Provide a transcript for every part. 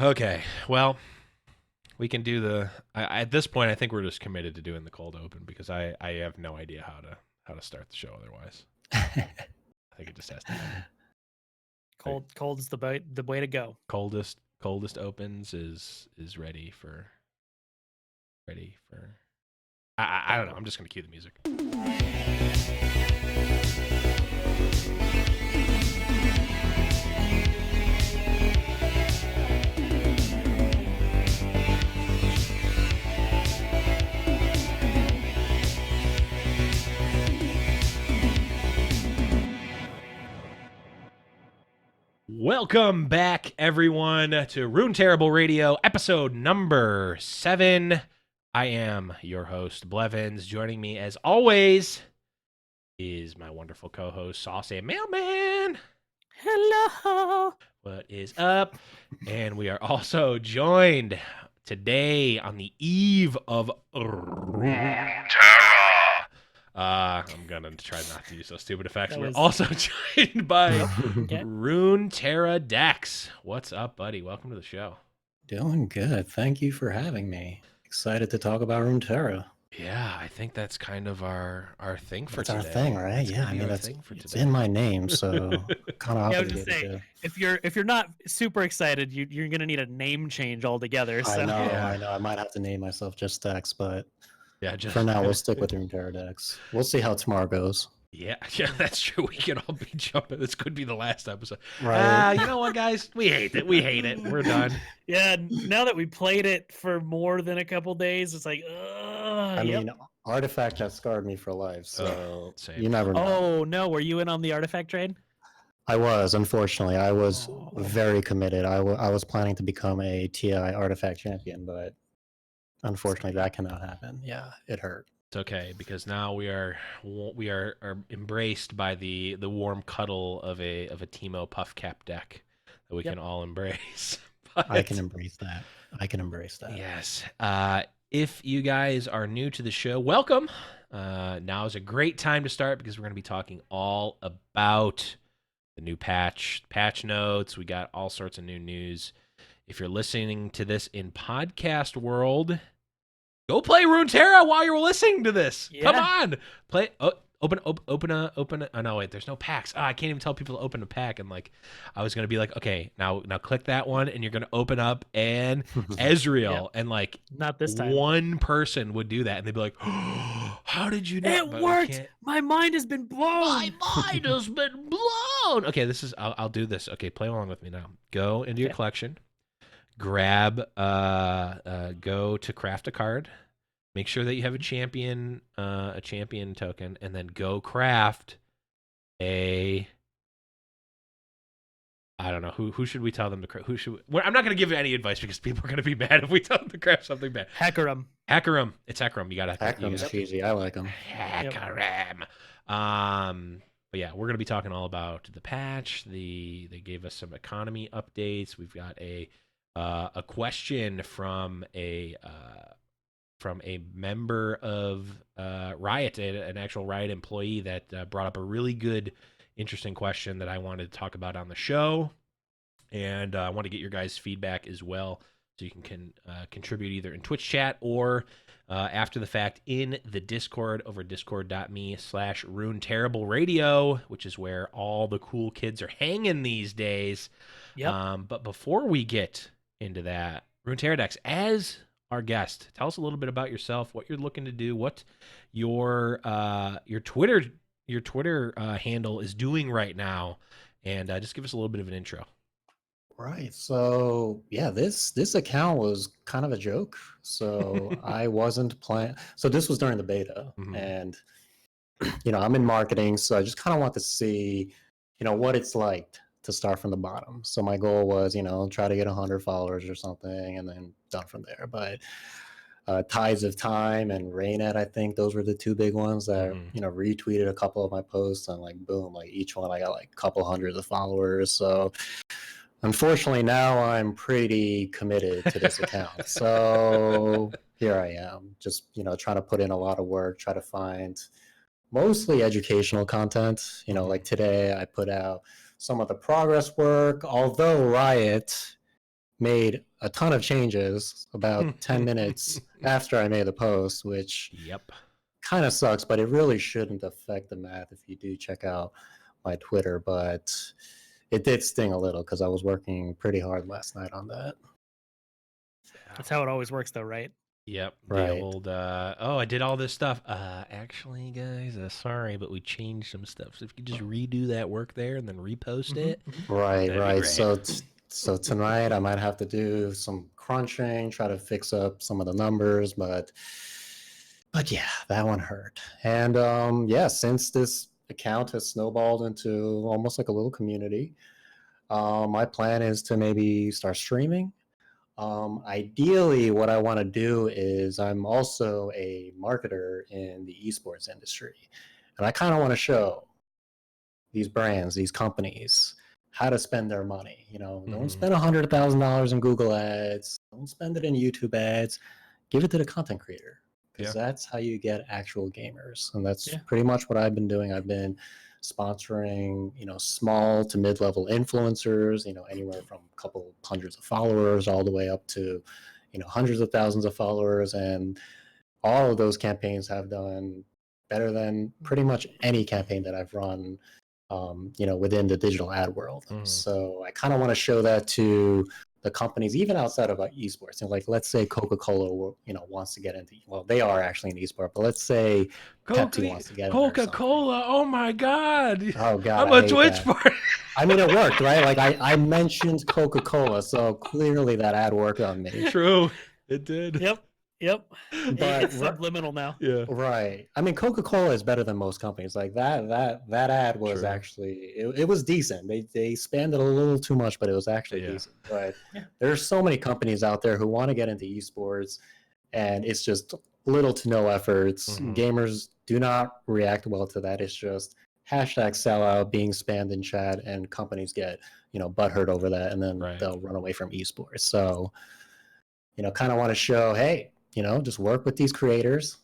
Okay, well, we can do the. At this point, I think we're just committed to doing the cold open because I have no idea how to start the show otherwise. I think it just has to happen. Cold is the way to go. Coldest opens is ready for. I don't know. I'm just gonna cue the music. Welcome back, everyone, to Runeterrable Radio, episode number 7. I am your host, Blevins. Joining me, as always, is my wonderful co-host, Saucy Mailman. Hello. What is up? And we are also joined today on the eve of Runeterra. I'm gonna try not to use those stupid effects. We're also joined by Runeterradex. What's up, buddy? Welcome to the show. Doing good. Thank you for having me. Excited to talk about Runeterra. Yeah, I think that's kind of our thing for today. That's our thing, right? That's I mean, it's in my name, so kind of. I was just saying, if you're not super excited, you're gonna need a name change altogether. So. I know. I might have to name myself just Dex, but yeah, for now we'll stick with Runeterradex. We'll see how tomorrow goes. Yeah, that's true. We can all be jumping. This could be the last episode. Right. You know what, guys? We hate it. We're done. Yeah, now that we played it for more than a couple days, it's like, I mean, Artifact has scarred me for life, so you never know. Oh, no. Were you in on the Artifact train? I was, unfortunately. I was very committed. I was planning to become a TI Artifact champion, but unfortunately that cannot happen. Yeah, it hurt. It's okay because now we are embraced by the warm cuddle of a Teemo Puff Cap deck that we can all embrace. But I can embrace that. Yes. If you guys are new to the show, welcome. Now is a great time to start because we're going to be talking all about the new patch notes. We got all sorts of new news. If you're listening to this in podcast world, go play Runeterra while you're listening to this. Yeah. Come on, play. Open a. Oh no, wait. There's no packs. I can't even tell people to open a pack. And like, I was gonna be like, okay, now click that one, and you're gonna open up an Ezreal, and like, not this time. One person would do that, and they'd be like, oh, how did you know? It worked. My mind has been blown. Okay, this is. I'll do this. Okay, play along with me now. Go into your collection. Grab. Go to craft a card. Make sure that you have a champion token, and then go craft a. I don't know who should we tell them to craft? I'm not going to give any advice because people are going to be mad if we tell them to craft something bad. Hecarim. It's Hecarim. You got to. Hecarim's cheesy. I like him. Hecarim. But yeah, we're going to be talking all about the patch. They gave us some economy updates. We've got a question from a member of Riot, an actual Riot employee that brought up a really good, interesting question that I wanted to talk about on the show. And I want to get your guys' feedback as well, so you can contribute either in Twitch chat or after the fact in the Discord over discord.me/Runeterrable Radio, which is where all the cool kids are hanging these days. Yep. But before we get into that, Runeterradex, as our guest, tell us a little bit about yourself, what you're looking to do, what your Twitter handle is doing right now, and just give us a little bit of an intro. Right. So yeah, this account was kind of a joke. So I wasn't planning. So this was during the beta, and I'm in marketing, so I just kind of want to see, what it's like to start from the bottom. So my goal was, try to get 100 followers or something, and then done from there. But Tides of Time and Rainet, I think those were the two big ones that retweeted a couple of my posts, and like boom, like each one I got like a couple hundreds of followers. So unfortunately now I'm pretty committed to this account. So here I am, just trying to put in a lot of work, try to find mostly educational content. Like today I put out some of the progress work, although Riot made a ton of changes about 10 minutes after I made the post, which Yep. kind of sucks, but it really shouldn't affect the math if you do check out my Twitter. But it did sting a little because I was working pretty hard last night on that. That's how it always works, though, right? Yep. The Right. old, I did all this stuff. Actually, guys, sorry, but we changed some stuff. So if you just redo that work there and then repost it. Right, That'd be right. great. So tonight I might have to do some crunching, try to fix up some of the numbers, but yeah, that one hurt. And yeah, since this account has snowballed into almost like a little community, my plan is to maybe start streaming. Ideally, what I want to do is I'm also a marketer in the esports industry, and I kind of want to show these brands, these companies, how to spend their money. You know, don't spend $100,000 in Google ads. Don't spend it in YouTube ads. Give it to the content creator, because that's how you get actual gamers. And that's pretty much what I've been doing. I've been sponsoring, you know, small to mid-level influencers, you know, anywhere from a couple hundreds of followers all the way up to, you know, hundreds of thousands of followers. And all of those campaigns have done better than pretty much any campaign that I've run, you know, within the digital ad world. So I kind of want to show that to the companies, even outside of esports. You know, like, let's say Coca-Cola, you know, wants to get into, well, they are actually an esport, but let's say Pepsi wants to get in there. Coca-Cola. Oh my God. Oh God, I'm I a hate Twitch that. part. I mean, it worked, right? Like I mentioned Coca-Cola, so clearly that ad worked on me. True. It did. Yep. But It's subliminal now. Yeah. Right. I mean, Coca-Cola is better than most companies. Like that ad was actually it was decent. They spanned it a little too much, but it was actually decent. But there's so many companies out there who want to get into esports, and it's just little to no efforts. Gamers do not react well to that. It's just hashtag sellout being spammed in chat, and companies get, you know, butthurt over that, and then they'll run away from esports. So, you know, kind of want to show, hey, you know, just work with these creators.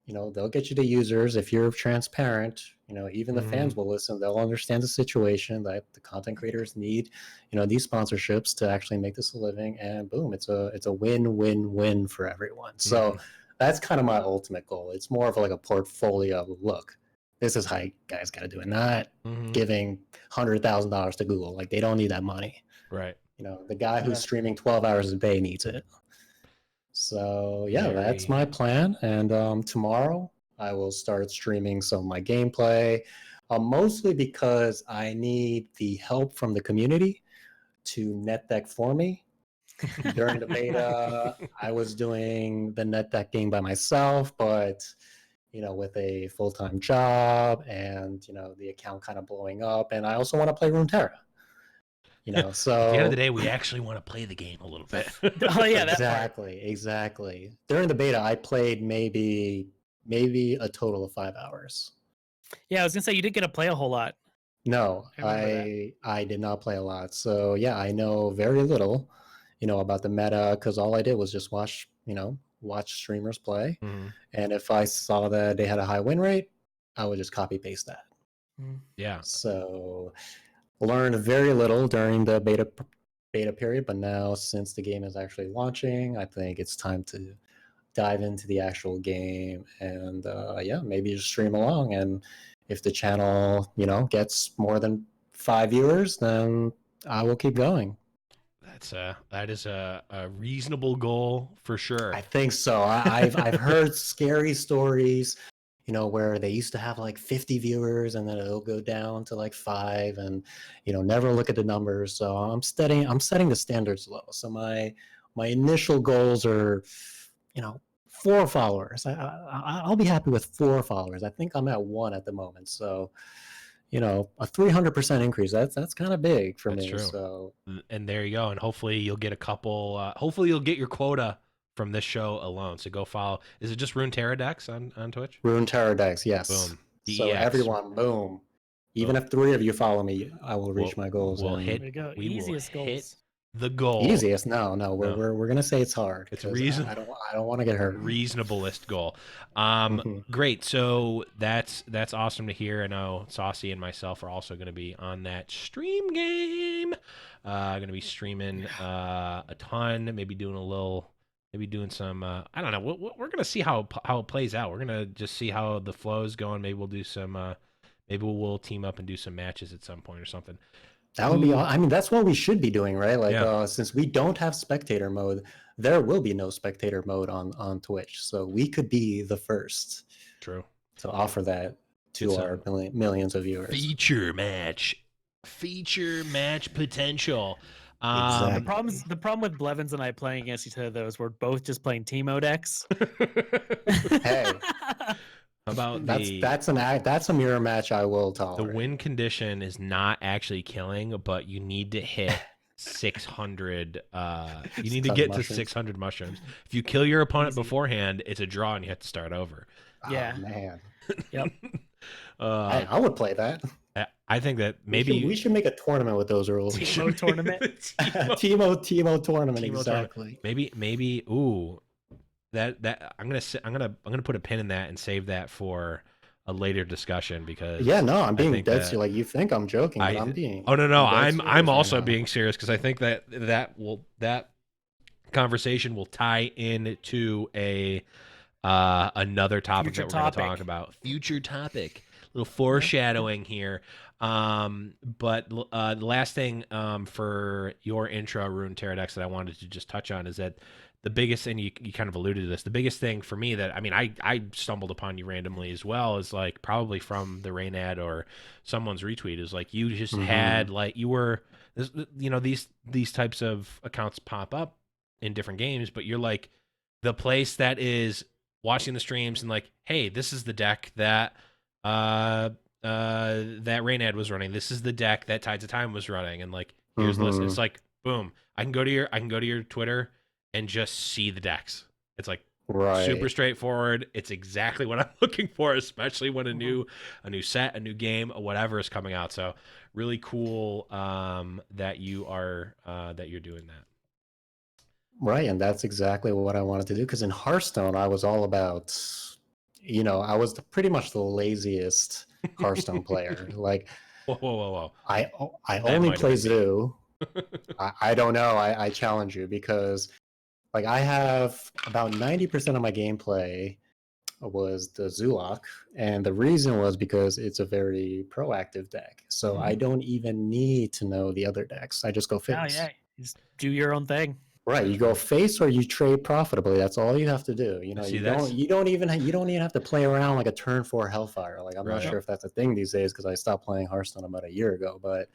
You know, they'll get you the users if you're transparent. You know, even the fans will listen. They'll understand the situation that the content creators need, you know, these sponsorships to actually make this a living. And boom, it's a win-win-win for everyone. So that's kind of my ultimate goal. It's more of like a portfolio. Look, this is how you guys got to do it. Not giving $100,000 to Google. Like, they don't need that money. Right. You know, the guy who's streaming 12 hours a day needs it. So yeah, that's my plan. And tomorrow I will start streaming some of my gameplay, mostly because I need the help from the community to net deck for me. During the beta, I was doing the net decking by myself, but you know, with a full-time job and, you know, the account kind of blowing up, and I also want to play Runeterra. You know, so at the end of the day, we actually want to play the game a little bit. Oh yeah, that exactly. During the beta, I played maybe a total of 5 hours. Yeah, I was gonna say you didn't get to play a whole lot. No, I did not play a lot. So yeah, I know very little, you know, about the meta, because all I did was just watch streamers play, and if I saw that they had a high win rate, I would just copy paste that. Yeah. So learned very little during the beta period, but now since the game is actually launching, I think it's time to dive into the actual game and yeah, maybe just stream along. And if the channel, you know, gets more than 5 viewers, then I will keep going. That is a reasonable goal for sure. I think so. I've heard scary stories, you know, where they used to have like 50 viewers and then it'll go down to like 5, and, you know, never look at the numbers. So I'm setting the standards low. So my initial goals are, you know, 4 followers. I'll be happy with 4 followers. I think I'm at 1 at the moment. So, you know, a 300% increase. That's kind of big for me. True. So, and there you go. And hopefully you'll get a couple. Hopefully you'll get your quota from this show alone. So go follow. Is it just Runeterradex on Twitch? Runeterradex, yes. Boom. So everyone, boom. Even if 3 of you follow me, I will reach my goals. We'll and hit. There we go. We Easiest will hit goals. the goal. Easiest? No. We're gonna say it's hard. It's 'cause reasonable. I don't want to get hurt. Reasonablest goal. Great. So that's awesome to hear. I know Saucy and myself are also going to be on that stream game. Going to be streaming a ton. Maybe doing some. I don't know. We're going to see how it plays out. We're going to just see how the flow is going. Maybe we'll do some. Maybe we'll team up and do some matches at some point or something. That would be. I mean, that's what we should be doing, right? Like, Yeah. Since we don't have spectator mode, there will be no spectator mode on Twitch. So we could be the first. True. To offer that to our millions of viewers. Feature match potential. Exactly. The problem with Blevins and I playing against each other though is we're both just playing Teamodex. Hey, how about that's a mirror match I will tolerate. The win condition is not actually killing, but you need to hit 600. You need to get to 600 mushrooms. If you kill your opponent beforehand, it's a draw and you have to start over. Yeah, oh, man. Yep. I would play that. I think that maybe we should make a tournament with those rules. Teemo tournament. Teemo tournament. Teemo exactly. Tournament. Maybe. Ooh, that I'm gonna put a pin in that and save that for a later discussion because I'm being dead serious. Like you think I'm joking, but I'm being. Oh no, I'm also being serious because I think that conversation will tie into another topic that we're going to talk about. Future topic. Little foreshadowing here. But the last thing for your intro, Runeterradex, that I wanted to just touch on is that the biggest thing, you kind of alluded to this, the biggest thing for me that, I mean, I stumbled upon you randomly as well, is like probably from the Rain ad or someone's retweet, is like you just had, like, you were, you know, these types of accounts pop up in different games, but you're like the place that is watching the streams and like, hey, this is the deck that that Rain ad was running. This is the deck that Tides of Time was running, and like here's the list. It's like boom. I can go to your Twitter and just see the decks. It's like super straightforward. It's exactly what I'm looking for, especially when a new set, a new game, whatever is coming out. So really cool that you're doing that. Right, and that's exactly what I wanted to do, because in Hearthstone I was all about, I was pretty much the laziest Hearthstone player. Like, whoa. I only play Zoo. I don't know. I challenge you, because like I have about 90% of my gameplay was the Zulok, and the reason was because it's a very proactive deck. So I don't even need to know the other decks. I just go face. Oh yeah, just do your own thing. Right, you go face or you trade profitably. That's all you have to do. You don't even have to play around like a turn 4 Hellfire. Like I'm not sure if that's a thing these days, because I stopped playing Hearthstone about a year ago. But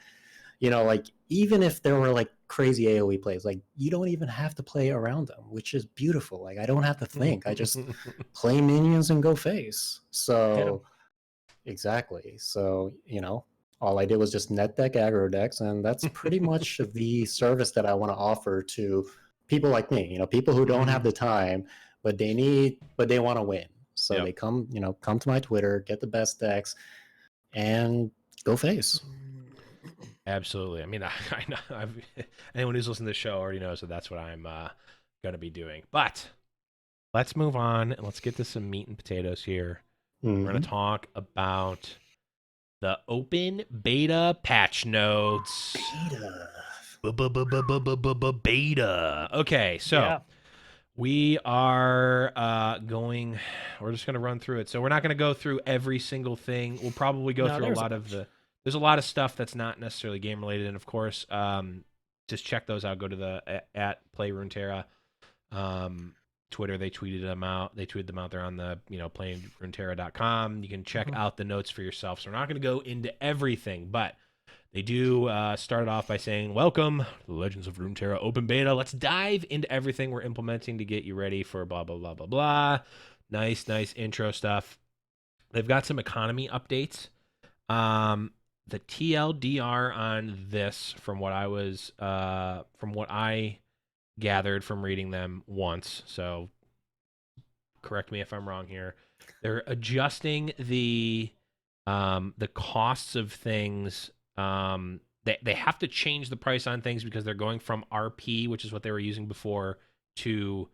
like even if there were like crazy AoE plays, like you don't even have to play around them, which is beautiful. Like I don't have to think. I just play minions and go face. So exactly. So all I did was just net deck aggro decks, and that's pretty much the service that I want to offer to people like me. People who don't have the time, but they want to win. So they come to my Twitter, get the best decks, and go face. Absolutely. I mean, I know anyone who's listening to the show already knows that that's what I'm going to be doing. But let's move on and let's get to some meat and potatoes here. We're going to talk about the open beta patch notes. Beta. Okay, so we are we're just going to run through it. So we're not going to go through every single thing. We'll probably go through there's a lot of stuff that's not necessarily game related. And of course, just check those out. Go to the at Play Runeterra Twitter. They tweeted them out. They're on the playingruneterra.com. You can check out the notes for yourself. So we're not going to go into everything, but they do start it off by saying, welcome to the Legends of Runeterra open beta. Let's dive into everything we're implementing to get you ready for blah, blah, blah, blah, blah. Nice intro stuff. They've got some economy updates. The TLDR on this, from what I gathered from reading them once, so correct me if I'm wrong here, they're adjusting the costs of things they have to change the price on things because they're going from RP, which is what they were using before, to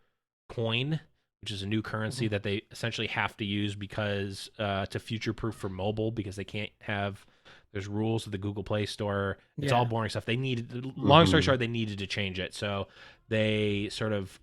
coin, which is a new currency that they essentially have to use because to future proof for mobile, because they can't have, there's rules with the Google Play Store. It's all boring stuff. They needed, long story short, they needed to change it. So they sort of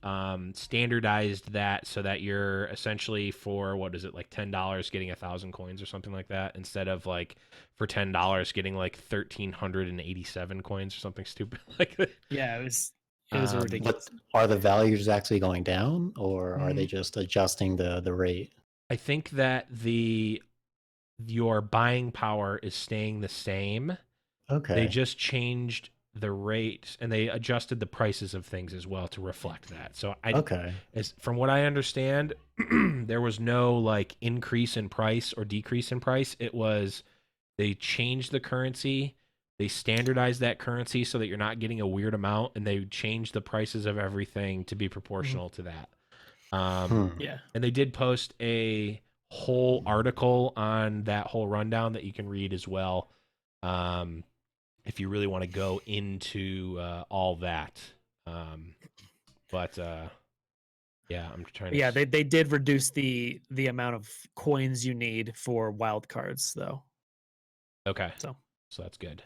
standardized that so that you're essentially for, what is it, like $10 getting 1,000 coins or something like that, instead of like for $10 getting like 1,387 coins or something stupid like that. Yeah, it was ridiculous. But are the values actually going down, or are they just adjusting the rate? I think that your buying power is staying the same. Okay. They just changed the rate and they adjusted the prices of things as well to reflect that. So from what I understand, there was no like increase in price or decrease in price. It was, they changed the currency, they standardized that currency so that you're not getting a weird amount, and they changed the prices of everything to be proportional to that. Yeah. And they did post a whole article on that whole rundown that you can read as well, if you really want to go into all that. Yeah, I'm trying to. Yeah, they did reduce the amount of coins you need for wild cards, though. Okay. So that's good.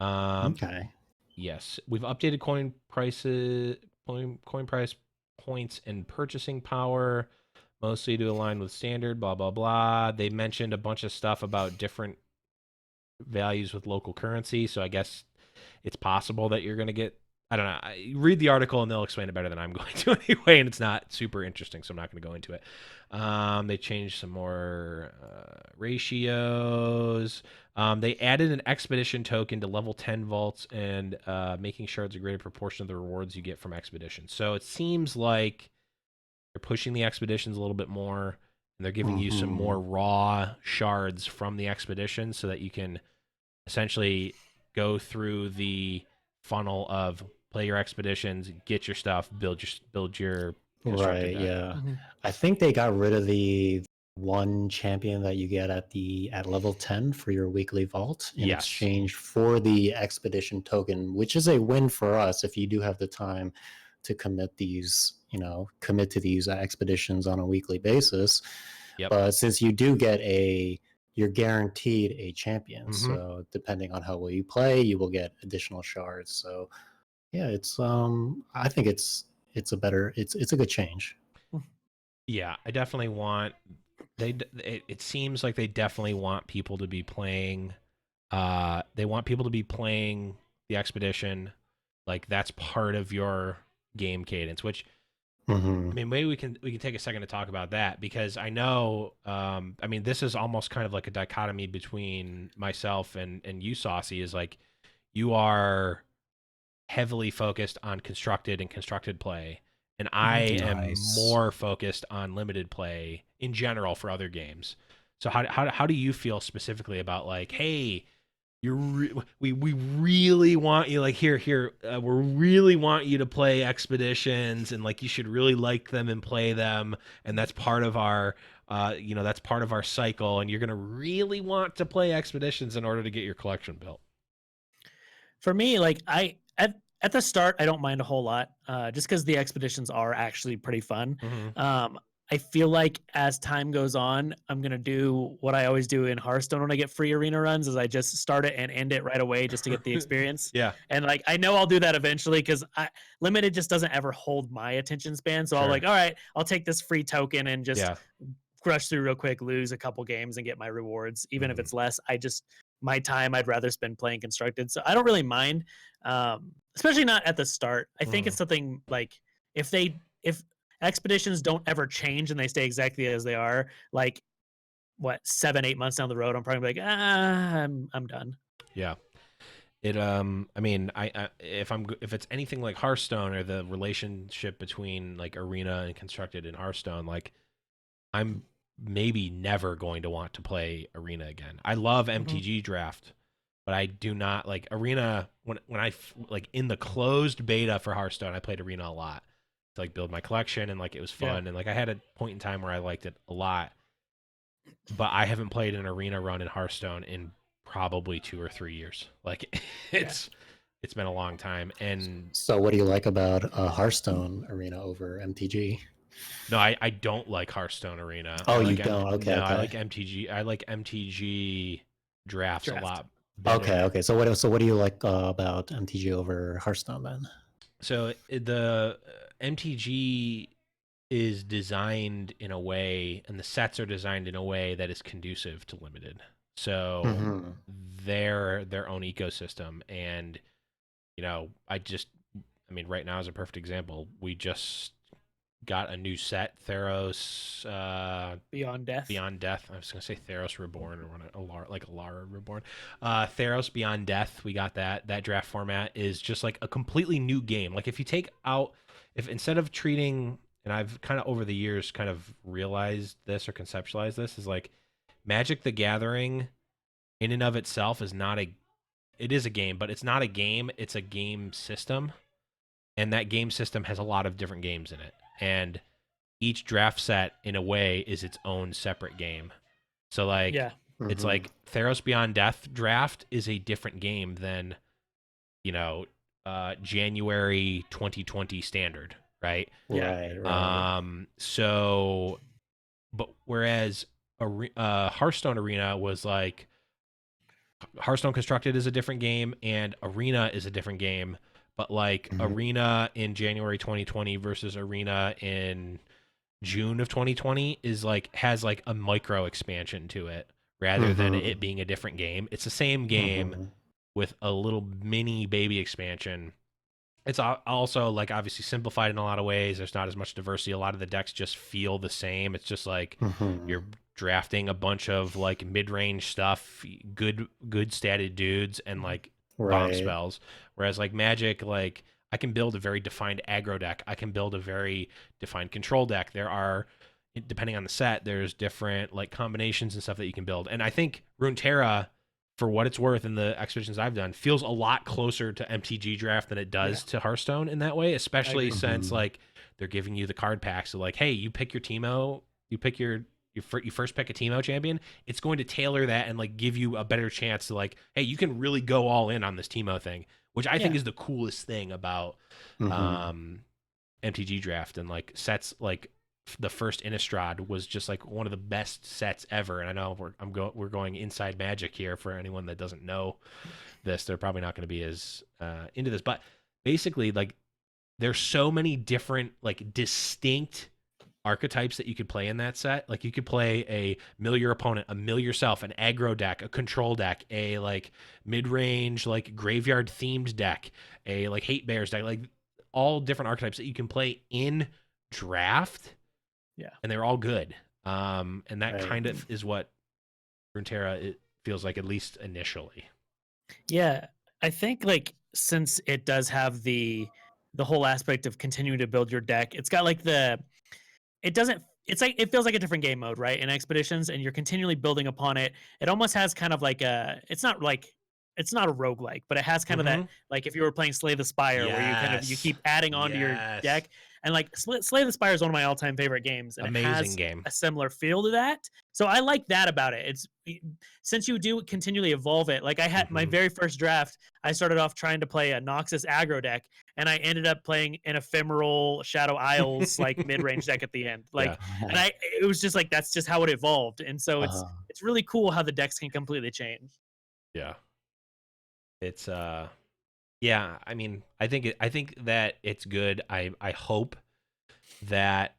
Okay. Yes, we've updated coin prices, coin price points, and purchasing power, mostly to align with standard. Blah blah blah. They mentioned a bunch of stuff about different values with local currency. So I guess it's possible that you're going to get, I don't know. Read the article and they'll explain it better than I'm going to anyway. And it's not super interesting, so I'm not going to go into it. They changed some more ratios. They added an expedition token to level 10 vaults and making sure it's a greater proportion of the rewards you get from expeditions. So it seems like they're pushing the expeditions a little bit more, and they're giving you some more raw shards from the expedition so that you can essentially go through the funnel of play your expeditions, get your stuff, build your right deck. Yeah. I think they got rid of the one champion that you get at level 10 for your weekly vault in exchange for the expedition token, which is a win for us if you do have the time to commit to these expeditions on a weekly basis. But since you do get you're guaranteed a champion. So depending on how well you play, you will get additional shards. So yeah, it's I think it's a good change. Yeah, I definitely want it seems like they definitely want people to be playing they want people to be playing the expedition, like that's part of your game cadence, which I mean, maybe we can take a second to talk about that, because I know, I mean, this is almost kind of like a dichotomy between myself and you, Saucy, is like you are heavily focused on constructed and constructed play, and I am more focused on limited play in general for other games. So how do you feel specifically about like, hey, we really want you, like we really want you to play expeditions, and like you should really like them and play them, and that's part of our that's part of our cycle, and you're gonna really want to play expeditions in order to get your collection built? For me, like at the start, I don't mind a whole lot, just because the expeditions are actually pretty fun. I feel like as time goes on, I'm going to do what I always do in Hearthstone when I get free arena runs, is I just start it and end it right away just to get the experience. Yeah. And like, I know I'll do that eventually, because limited just doesn't ever hold my attention span. So I'll like, all right, I'll take this free token and just crush through real quick, lose a couple games and get my rewards. Even if it's less, my time I'd rather spend playing constructed. So I don't really mind, especially not at the start. I think it's something like if expeditions don't ever change and they stay exactly as they are, like 7-8 months down the road, I'm probably like, I'm done. Yeah. It I mean, if it's anything like Hearthstone, or the relationship between like arena and constructed in Hearthstone, like I'm maybe never going to want to play arena again. I love MTG draft, but I do not like arena. When I like in the closed beta for Hearthstone, I played arena a lot to like build my collection, and like it was fun, and like I had a point in time where I liked it a lot, but I haven't played an arena run in Hearthstone in probably 2 or 3 years. Like it's been a long time. And so what do you like about Hearthstone Arena over MTG? no, I don't like Hearthstone Arena. Oh, I you like don't? Okay, no, I okay. like MTG. I like MTG drafts a lot Okay, better. okay. So what do you like about MTG over Hearthstone then? So the MTG is designed in a way, and the sets are designed in a way that is conducive to limited. So Mm-hmm. they're their own ecosystem, and I mean, right now is a perfect example. We just got a new set, Theros Beyond Death. Beyond Death. I was gonna say Theros Reborn or Alara Reborn. Theros Beyond Death. We got that. That draft format is just like a completely new game. Like if you take out, if instead of treating, and I've kind of over the years kind of realized this or conceptualized this, is like Magic the Gathering in and of itself is not a, it is a game, but it's not a game. It's a game system, and that game system has a lot of different games in it, and each draft set in a way is its own separate game. So like it's like Theros Beyond Death draft is a different game than January 2020 standard, right? Right. So but whereas Hearthstone Arena was like Hearthstone Constructed is a different game and Arena is a different game, but like Arena in January 2020 versus Arena in June of 2020 is like has like a micro expansion to it rather than it being a different game. It's the same game with a little mini baby expansion. It's also like obviously simplified in a lot of ways. There's not as much diversity. A lot of the decks just feel the same. It's just like you're drafting a bunch of like mid-range stuff, good statted dudes and like bomb spells. Whereas like Magic, like I can build a very defined aggro deck. I can build a very defined control deck. There are, depending on the set, there's different like combinations and stuff that you can build. And I think Runeterra, for what it's worth in the expeditions I've done, feels a lot closer to MTG draft than it does to Hearthstone in that way, especially since like they're giving you the card packs. So like, hey, you pick your Teemo, you pick you first pick a Teemo champion. It's going to tailor that and like give you a better chance to like, hey, you can really go all in on this Teemo thing, which I think is the coolest thing about MTG draft. And like sets like the first Innistrad was just like one of the best sets ever. And I know we're going inside Magic here for anyone that doesn't know this. They're probably not going to be as into this, but basically like there's so many different like distinct archetypes that you could play in that set. Like you could play a mill your opponent, a mill yourself, an aggro deck, a control deck, a like mid-range like graveyard themed deck, a like hate bears deck, like all different archetypes that you can play in draft. Yeah. And they're all good. And that kind of is what Runeterra it feels like, at least initially. Yeah. I think like since it does have the whole aspect of continuing to build your deck, it's got like it feels like a different game mode, right? In expeditions, and you're continually building upon it. It almost has kind of like it's not a roguelike, but it has kind of that, like if you were playing Slay the Spire, where you keep adding on to your deck. And like Slay the Spire is one of my all-time favorite games, and amazing it has game. A similar feel to that. So I like that about it. It's since you do continually evolve it. Like I had my very first draft, I started off trying to play a Noxus aggro deck, and I ended up playing an ephemeral Shadow Isles like mid-range deck at the end. Like, and it was just like that's just how it evolved. And so it's really cool how the decks can completely change. Yeah. It's yeah, I mean, I think that it's good. I hope that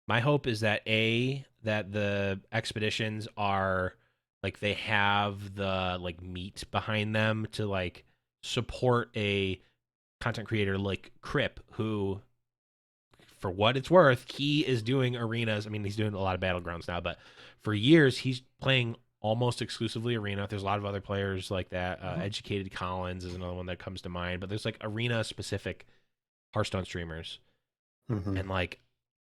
my hope is that that the expeditions are like they have the like meat behind them to like support a content creator like Crip, who for what it's worth, he is doing arenas. I mean, he's doing a lot of battlegrounds now, but for years he's playing almost exclusively arena. There's a lot of other players like that. Educated Collins is another one that comes to mind, but there's like arena specific Hearthstone streamers. And like,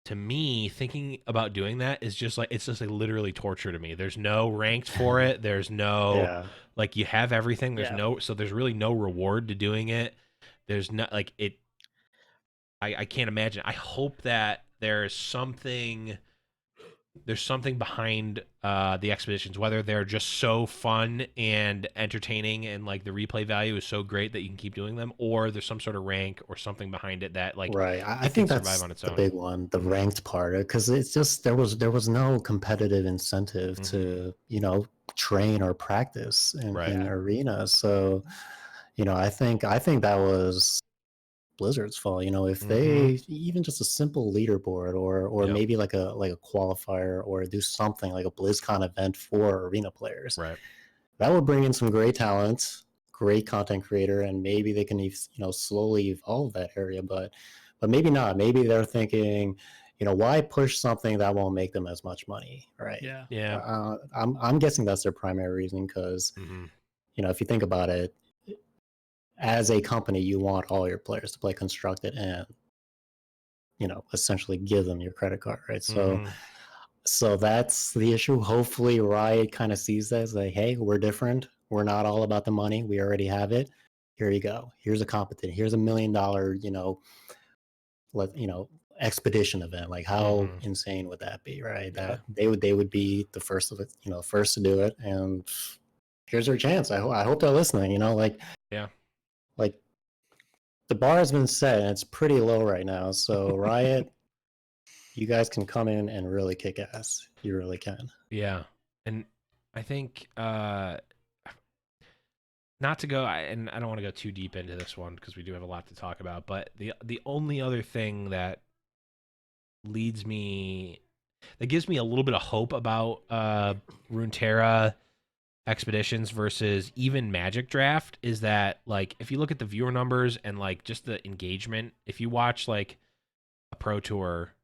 to me, thinking about doing that is just like, it's just like literally torture to me. There's no ranked for it. There's no, like you have everything. There's so there's really no reward to doing it. There's not like it. I can't imagine. I hope that there's something behind the expeditions, whether they're just so fun and entertaining and like the replay value is so great that you can keep doing them, or there's some sort of rank or something behind it that like Right. I it can think survive that's on its the own. big one, the ranked part, because it's just there was no competitive incentive to, train or practice in arena. So, I think that was Blizzard's fault. If they even just a simple leaderboard or maybe like a qualifier or do something like a BlizzCon event for arena players, Right. that would bring in some great talent, great content creator, and maybe they can slowly evolve that area. But maybe not. Maybe they're thinking, why push something that won't make them as much money, right? Yeah. I'm guessing that's their primary reason because if you think about it, as a company, you want all your players to play constructed and essentially give them your credit card, right? So that's the issue. Hopefully Riot kind of sees that as like, hey, we're different. We're not all about the money. We already have it. Here you go. Here's a competition. Here's $1 million, expedition event. Like how insane would that be, right? That they would be the first of it, first to do it. And here's their chance. I hope they're listening, like the bar has been set and it's pretty low right now. So Riot, you guys can come in and really kick ass. You really can. Yeah. And I think not to go, and I don't want to go too deep into this one because we do have a lot to talk about, but the only other thing that gives me a little bit of hope about Runeterra expeditions versus even Magic Draft is that like if you look at the viewer numbers and like just the engagement, if you watch like a Pro Tour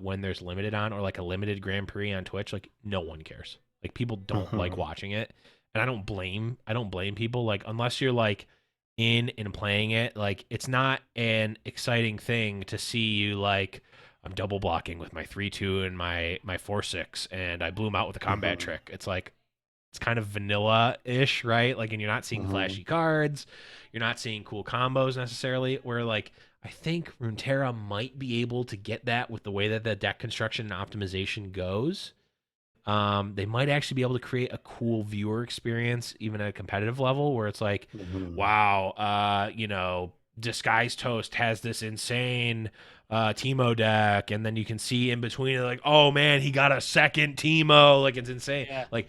when there's limited on or like a limited Grand Prix on Twitch, like no one cares. Like people don't like watching it. And I don't blame people, like unless you're like in and playing it, like it's not an exciting thing to see you like I'm double blocking with my 3-2 and my 4-6 and I blew him out with a combat trick. It's like it's kind of vanilla-ish, right? Like, and you're not seeing flashy cards, you're not seeing cool combos necessarily, where like I think Runeterra might be able to get that with the way that the deck construction and optimization goes. They might actually be able to create a cool viewer experience, even at a competitive level, where it's like, wow, Disguise Toast has this insane Teemo deck, and then you can see in between it, like, oh man, he got a second Teemo, like it's insane. Yeah. Like,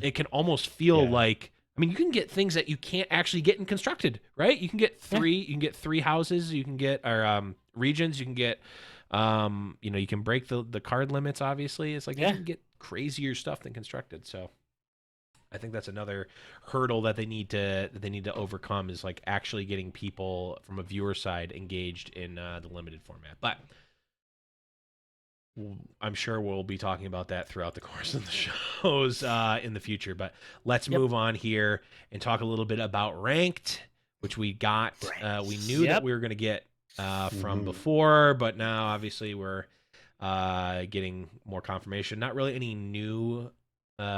it can almost feel like, I mean, you can get things that you can't actually get in constructed, right? You can get three houses, you can get regions, you can get you can break the card limits, obviously. It's like you can get crazier stuff than constructed. So I think that's another hurdle that they need to overcome is like actually getting people from a viewer side engaged in the limited format. But I'm sure we'll be talking about that throughout the course of the shows in the future. But let's move on here and talk a little bit about ranked, which we got. We knew that we were going to get from before, but now obviously we're getting more confirmation. Not really any new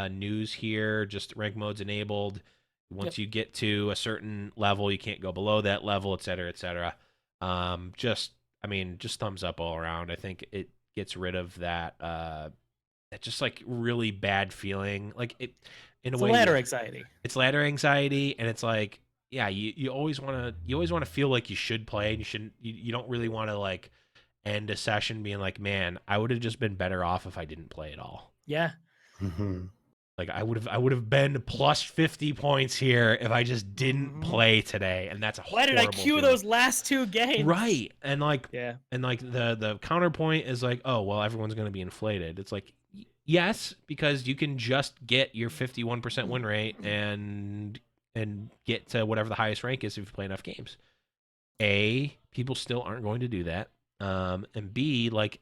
news here, just rank modes enabled. Once you get to a certain level, you can't go below that level, et cetera, et cetera. Just thumbs up all around. I think it gets rid of that just like really bad feeling. Like it in a way, ladder anxiety. It's ladder anxiety, and it's like, yeah, you always want to feel like you should play, and you don't really want to like end a session being like, man, I would have just been better off if I didn't play at all. Yeah. Like I would have been plus 50 points here if I just didn't play today, and that's a why did I queue feeling. Those last two games? Right, and like the counterpoint is like, oh well, everyone's going to be inflated. It's like, yes, because you can just get your 51% win rate and get to whatever the highest rank is if you play enough games. A, people still aren't going to do that. And B, like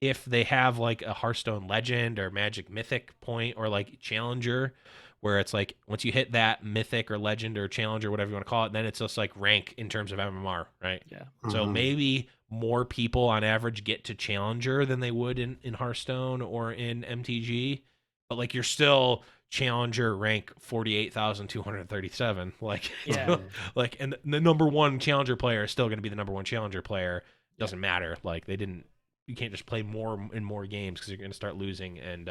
if they have like a Hearthstone Legend or Magic Mythic point or like Challenger, where it's like once you hit that Mythic or Legend or Challenger, whatever you want to call it, then it's just like rank in terms of MMR, right? Yeah. So maybe more people on average get to Challenger than they would in Hearthstone or in MTG, but like you're still Challenger rank 48,237. Like, like, and the number one Challenger player is still going to be the number one Challenger player. Doesn't matter. Like they didn't you can't just play more and more games because you're going to start losing and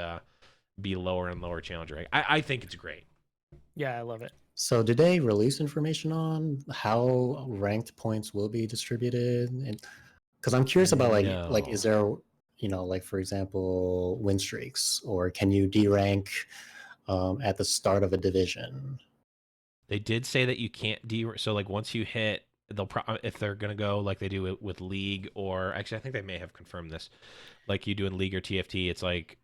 be lower and lower challenger rank. I think it's great. Yeah, I love it. So did they release information on how ranked points will be distributed? And because I'm curious about like is there, like for example, win streaks, or can you derank at the start of a division? They did say that you can't so like once you hit, they'll if they're gonna go like they do it with League, or actually I think they may have confirmed this, like you do in League or TFT, it's like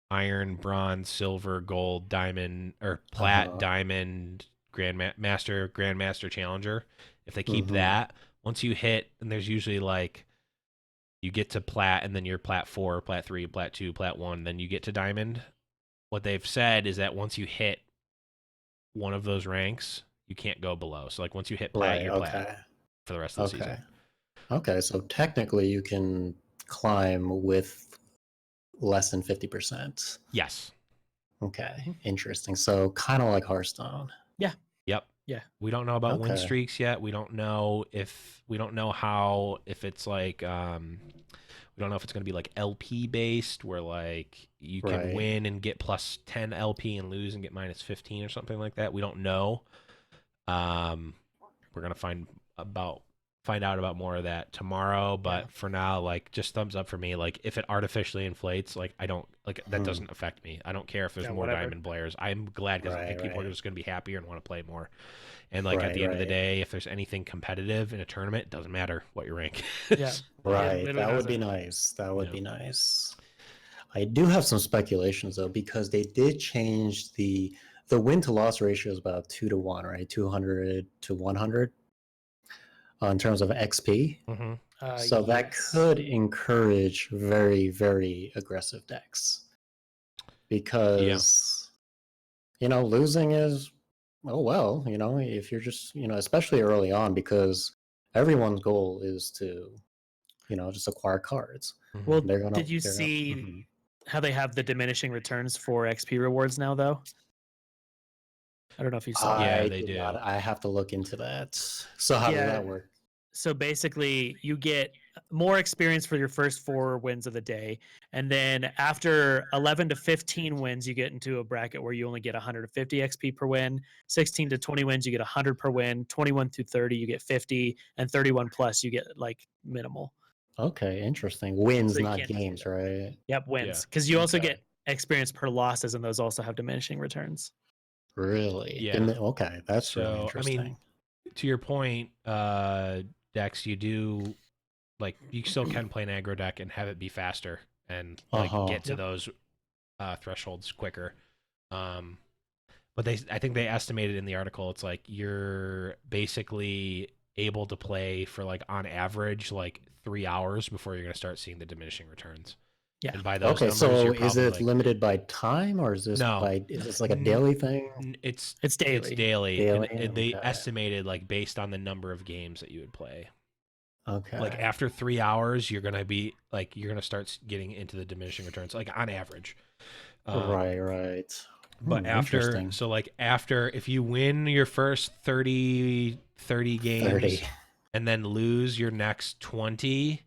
iron, bronze, silver, gold, diamond, or plat, diamond, grandmaster, challenger. If they keep that, once you hit, and there's usually like you get to plat, and then you're plat 4, plat 3, plat 2, plat 1, then you get to diamond. What they've said is that once you hit one of those ranks, you can't go below. So like once you hit plat, you're plat for the rest of the season. Okay, so technically you can climb with less than 50%. Yes. Okay, interesting. So kind of like Hearthstone. Yeah. Yep. Yeah. We don't know about win streaks yet. We don't know if it's like we don't know if it's going to be like LP based, where like you can win and get plus 10 LP and lose and get minus 15 or something like that. We don't know. We're going to find out about more of that tomorrow, but for now, like, just thumbs up for me. Like, if it artificially inflates, like, I don't like that doesn't affect me. I don't care if there's more diamond players. I'm glad, because I think people are just going to be happier and want to play more. And like at the end of the day, if there's anything competitive in a tournament, it doesn't matter what your rank is. Yeah. That would be nice. That would be nice. I do have some speculations though, because they did change the win to loss ratio is about 2 to 1, right? 200 to 100 in terms of XP. So that could encourage very, very aggressive decks, because losing is, oh well, if you're just, especially early on, because everyone's goal is to just acquire cards. Well, did you see how they have the diminishing returns for XP rewards now, though? I don't know if you saw. Yeah, they do. I have to look into that. So how does that work? So basically, you get more experience for your first 4 wins of the day, and then after 11 to 15 wins, you get into a bracket where you only get 150 XP per win. 16 to 20 wins, you get 100 per win. 21 through 30, you get 50, and 31 plus, you get like minimal. Okay, interesting. Wins, not games, right? Yep, wins, because you also get experience per losses, and those also have diminishing returns. Really? Yeah. Okay, that's really interesting. I mean, to your point, Dex, you do, like, you still can play an aggro deck and have it be faster and like get to those thresholds quicker. But I think they estimated in the article, it's like you're basically able to play for like on average like 3 hours before you're going to start seeing the diminishing returns. Yeah. And by those numbers, so is it limited by time, or is this is this like a daily thing? It's daily. It's daily. And they estimated like based on the number of games that you would play. Okay. Like after 3 hours, you're gonna start getting into the diminishing returns, like on average. Right. But after if you win your first 30 games and then lose your next 20,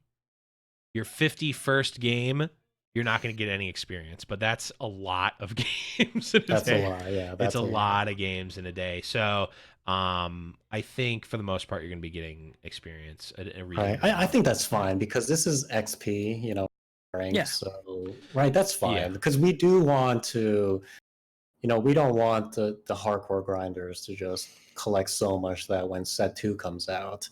your 51st game, you're not going to get any experience. But that's a lot of games in a day. That's a lot, yeah. It's a lot of games in a day. So I think for the most part, you're going to be getting experience. I think that's fine, because this is XP, rank. Yeah. So, that's fine. Because we do want to, we don't want the hardcore grinders to just collect so much that when set 2 comes out,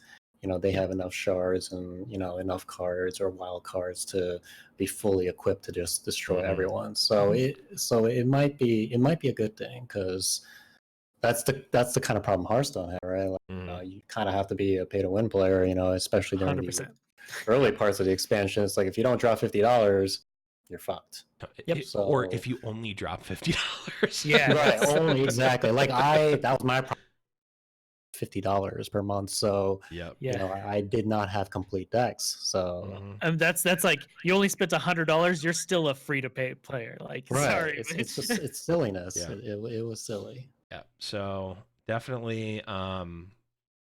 they have enough shards and, enough cards or wild cards to be fully equipped to just destroy everyone. So it might be a good thing, because that's the kind of problem Hearthstone had, right? Like, you kind of have to be a pay-to-win player, especially during 100%. The early parts of the expansion. It's like, if you don't drop $50, you're fucked. Yep. Or if you only drop $50. Yeah. Right. Only, exactly. Like that was my problem. $50 per month. So I did not have complete decks. So that's like, you only spent $100. You're still a free to pay player. Like, sorry, it's just, it's silliness. Yeah. It was silly. Yeah. So definitely, I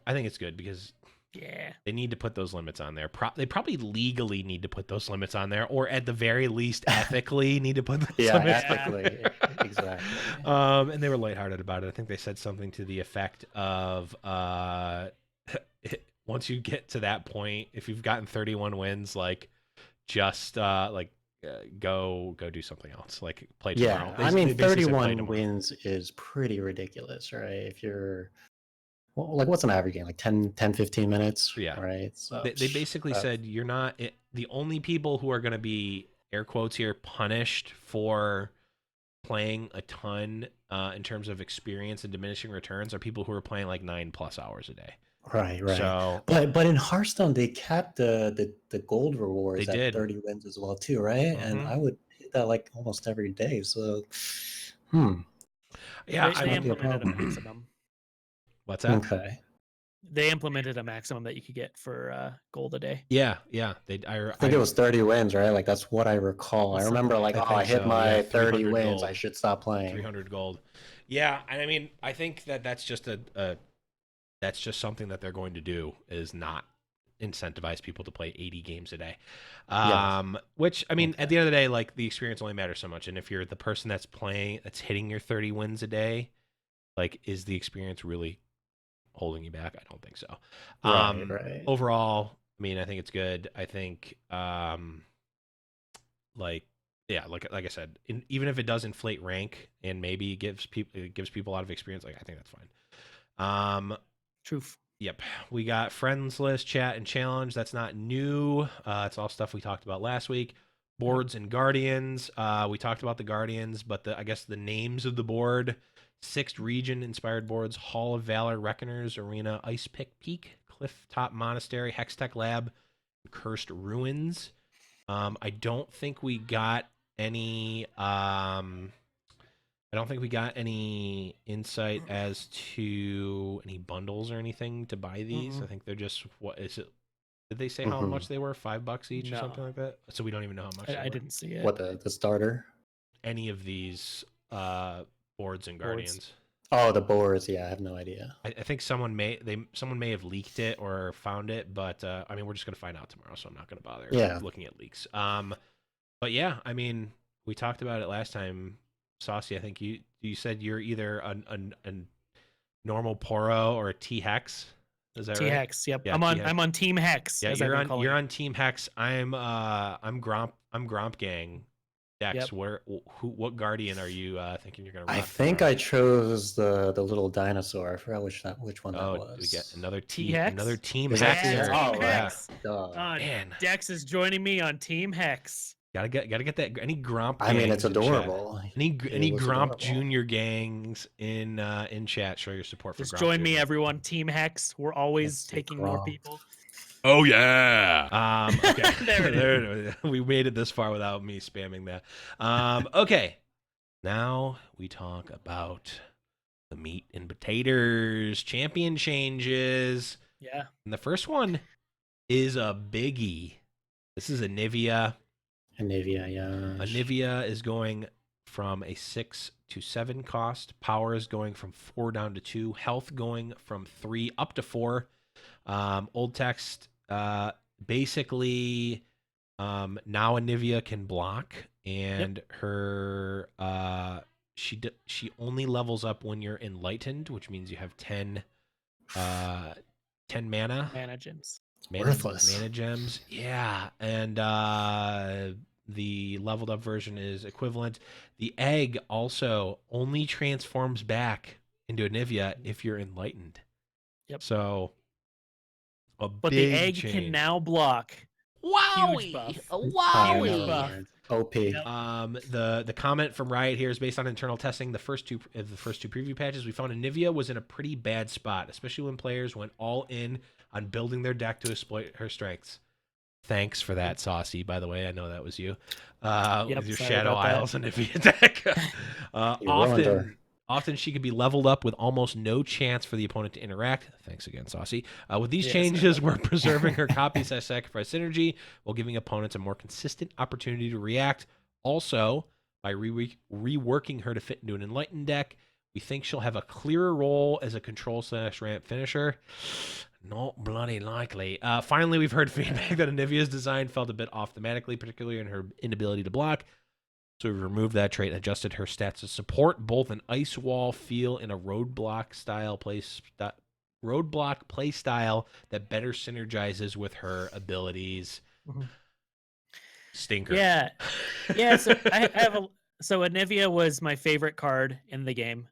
think it's good, because Yeah. They need to put those limits on there. They probably legally need to put those limits on there, or at the very least, ethically need to put those limits ethically, on there. exactly. And they were lighthearted about it. I think they said something to the effect of, once you get to that point, if you've gotten 31 wins, like, just go do something else, like play tomorrow. Yeah, I mean, 31 wins is pretty ridiculous, right? If you're like, what's an average game? Like 10, 15 minutes? Yeah. Right. So they basically said you're not the only people who are going to be, air quotes here, punished for playing a ton in terms of experience and diminishing returns are people who are playing like 9+ hours a day. Right. So, but in Hearthstone, they capped the gold rewards at 30 wins as well too, right? Mm-hmm. And I would hit that like almost every day. So, yeah, they implemented a maximum. What's that? Okay. They implemented a maximum that you could get for gold a day. Yeah. I think it was 30 wins, right? Like, that's what I recall. I remember, like, I hit my 30 wins. Gold. I should stop playing. 300 gold. Yeah, and I mean, I think that's just that's just something that they're going to do, is not incentivize people to play 80 games a day. Which, I mean, at the end of the day, like, the experience only matters so much. And if you're the person that's hitting your 30 wins a day, like, is the experience really holding you back? I don't think so. Right. Overall, I mean, I think it's good. I think, like I said, even if it does inflate rank and maybe gives people a lot of experience, like, I think that's fine. Truth. Yep. We got friends list, chat, and challenge. That's not new. It's all stuff we talked about last week. Boards and guardians. We talked about the guardians, but I guess the names of the board: 6th region inspired boards: Hall of Valor, Reckoners, Arena, Ice Pick Peak, Cliff Top Monastery, Hextech Lab, Cursed Ruins. I don't think we got any. I don't think we got any insight as to any bundles or anything to buy these. Mm-hmm. I think they're just, what is it? Did they say how much they were? $5 each or something like that? So we don't even know how much. I didn't see it. What, the starter? Any of these boards and guardians. Oh, the boards. Yeah, I have no idea. I think someone may have leaked it or found it, but I mean, we're just gonna find out tomorrow, so I'm not gonna bother looking at leaks. But yeah, I mean, we talked about it last time. Saucy, I think you said you're either a normal Poro or a T Hex. Is that right? T Hex. Yep. Yeah, I'm on Team Hex. Yeah, you're on Team Hex. I'm Gromp Gang. Dex, yep. What guardian are you thinking you're gonna rock? I think I chose the little dinosaur. I forgot which one that was. We get another T-Hex? Another Team Hex. Hex. Oh, Hex. Man. Dex is joining me on Team Hex. Gotta get that. Any Gromp? I mean, it's adorable. Any Gromp Junior gangs in chat? Show your support for. Just Gromp join Jr. me, everyone. Team Hex. We're always taking more people. Oh yeah. Okay. there we made it this far without me spamming that. Okay. Now we talk about the meat and potatoes champion changes. Yeah. And the first one is a biggie. This is Anivia. Anivia, yeah. Anivia is going from a 6 to 7 cost. Power is going from 4 down to 2. Health going from 3 up to 4. Old text, basically, now Anivia can block, and her she only levels up when you're enlightened, which means you have 10 mana. Mana gems. Worthless. Mana gems. Yeah, and the leveled up version is equivalent. The egg also only transforms back into Anivia if you're enlightened. Yep. So but the egg change. can now block. Wowie! Wowie! Buff. OP. The comment from Riot here is based on internal testing. The first two preview patches, we found Anivia was in a pretty bad spot, especially when players went all in on building their deck to exploit her strengths. Thanks for that, Saucy, by the way. I know that was you. With your Shadow Isles and Anivia deck. Often she could be leveled up with almost no chance for the opponent to interact. Thanks again, Saucy. With these changes, we're preserving her copy/sacrifice synergy while giving opponents a more consistent opportunity to react. Also, by reworking her to fit into an Enlightened deck, We think she'll have a clearer role as a control/ramp finisher. Not bloody likely. Finally, we've heard feedback that Anivia's design felt a bit off thematically, particularly in her inability to block. So we removed that trait and adjusted her stats to support both an ice wall feel and a roadblock play style that better synergizes with her abilities. Mm-hmm. Stinker. Yeah. So I have so Anivia was my favorite card in the game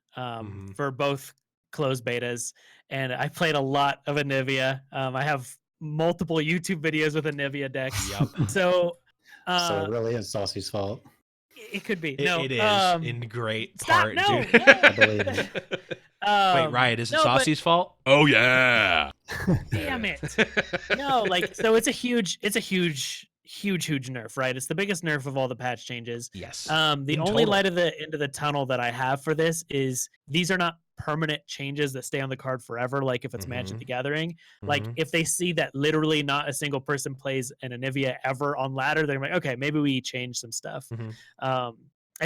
for both closed betas, and I played a lot of Anivia. I have multiple YouTube videos with Anivia decks. Yep. So it really is Saucy's fault. It could be. It is in great part. No, dude. no. I believe it. Wait, Riot, is it Saucy's fault? Oh yeah. Damn it. No, so it's a huge nerf, right? It's the biggest nerf of all the patch changes. Yes. The only light at the end of the tunnel that I have for this is these are not permanent changes that stay on the card forever. Like if it's Magic the Gathering, like if they see that literally not a single person plays an Anivia ever on ladder, they're like, okay, maybe we change some stuff. I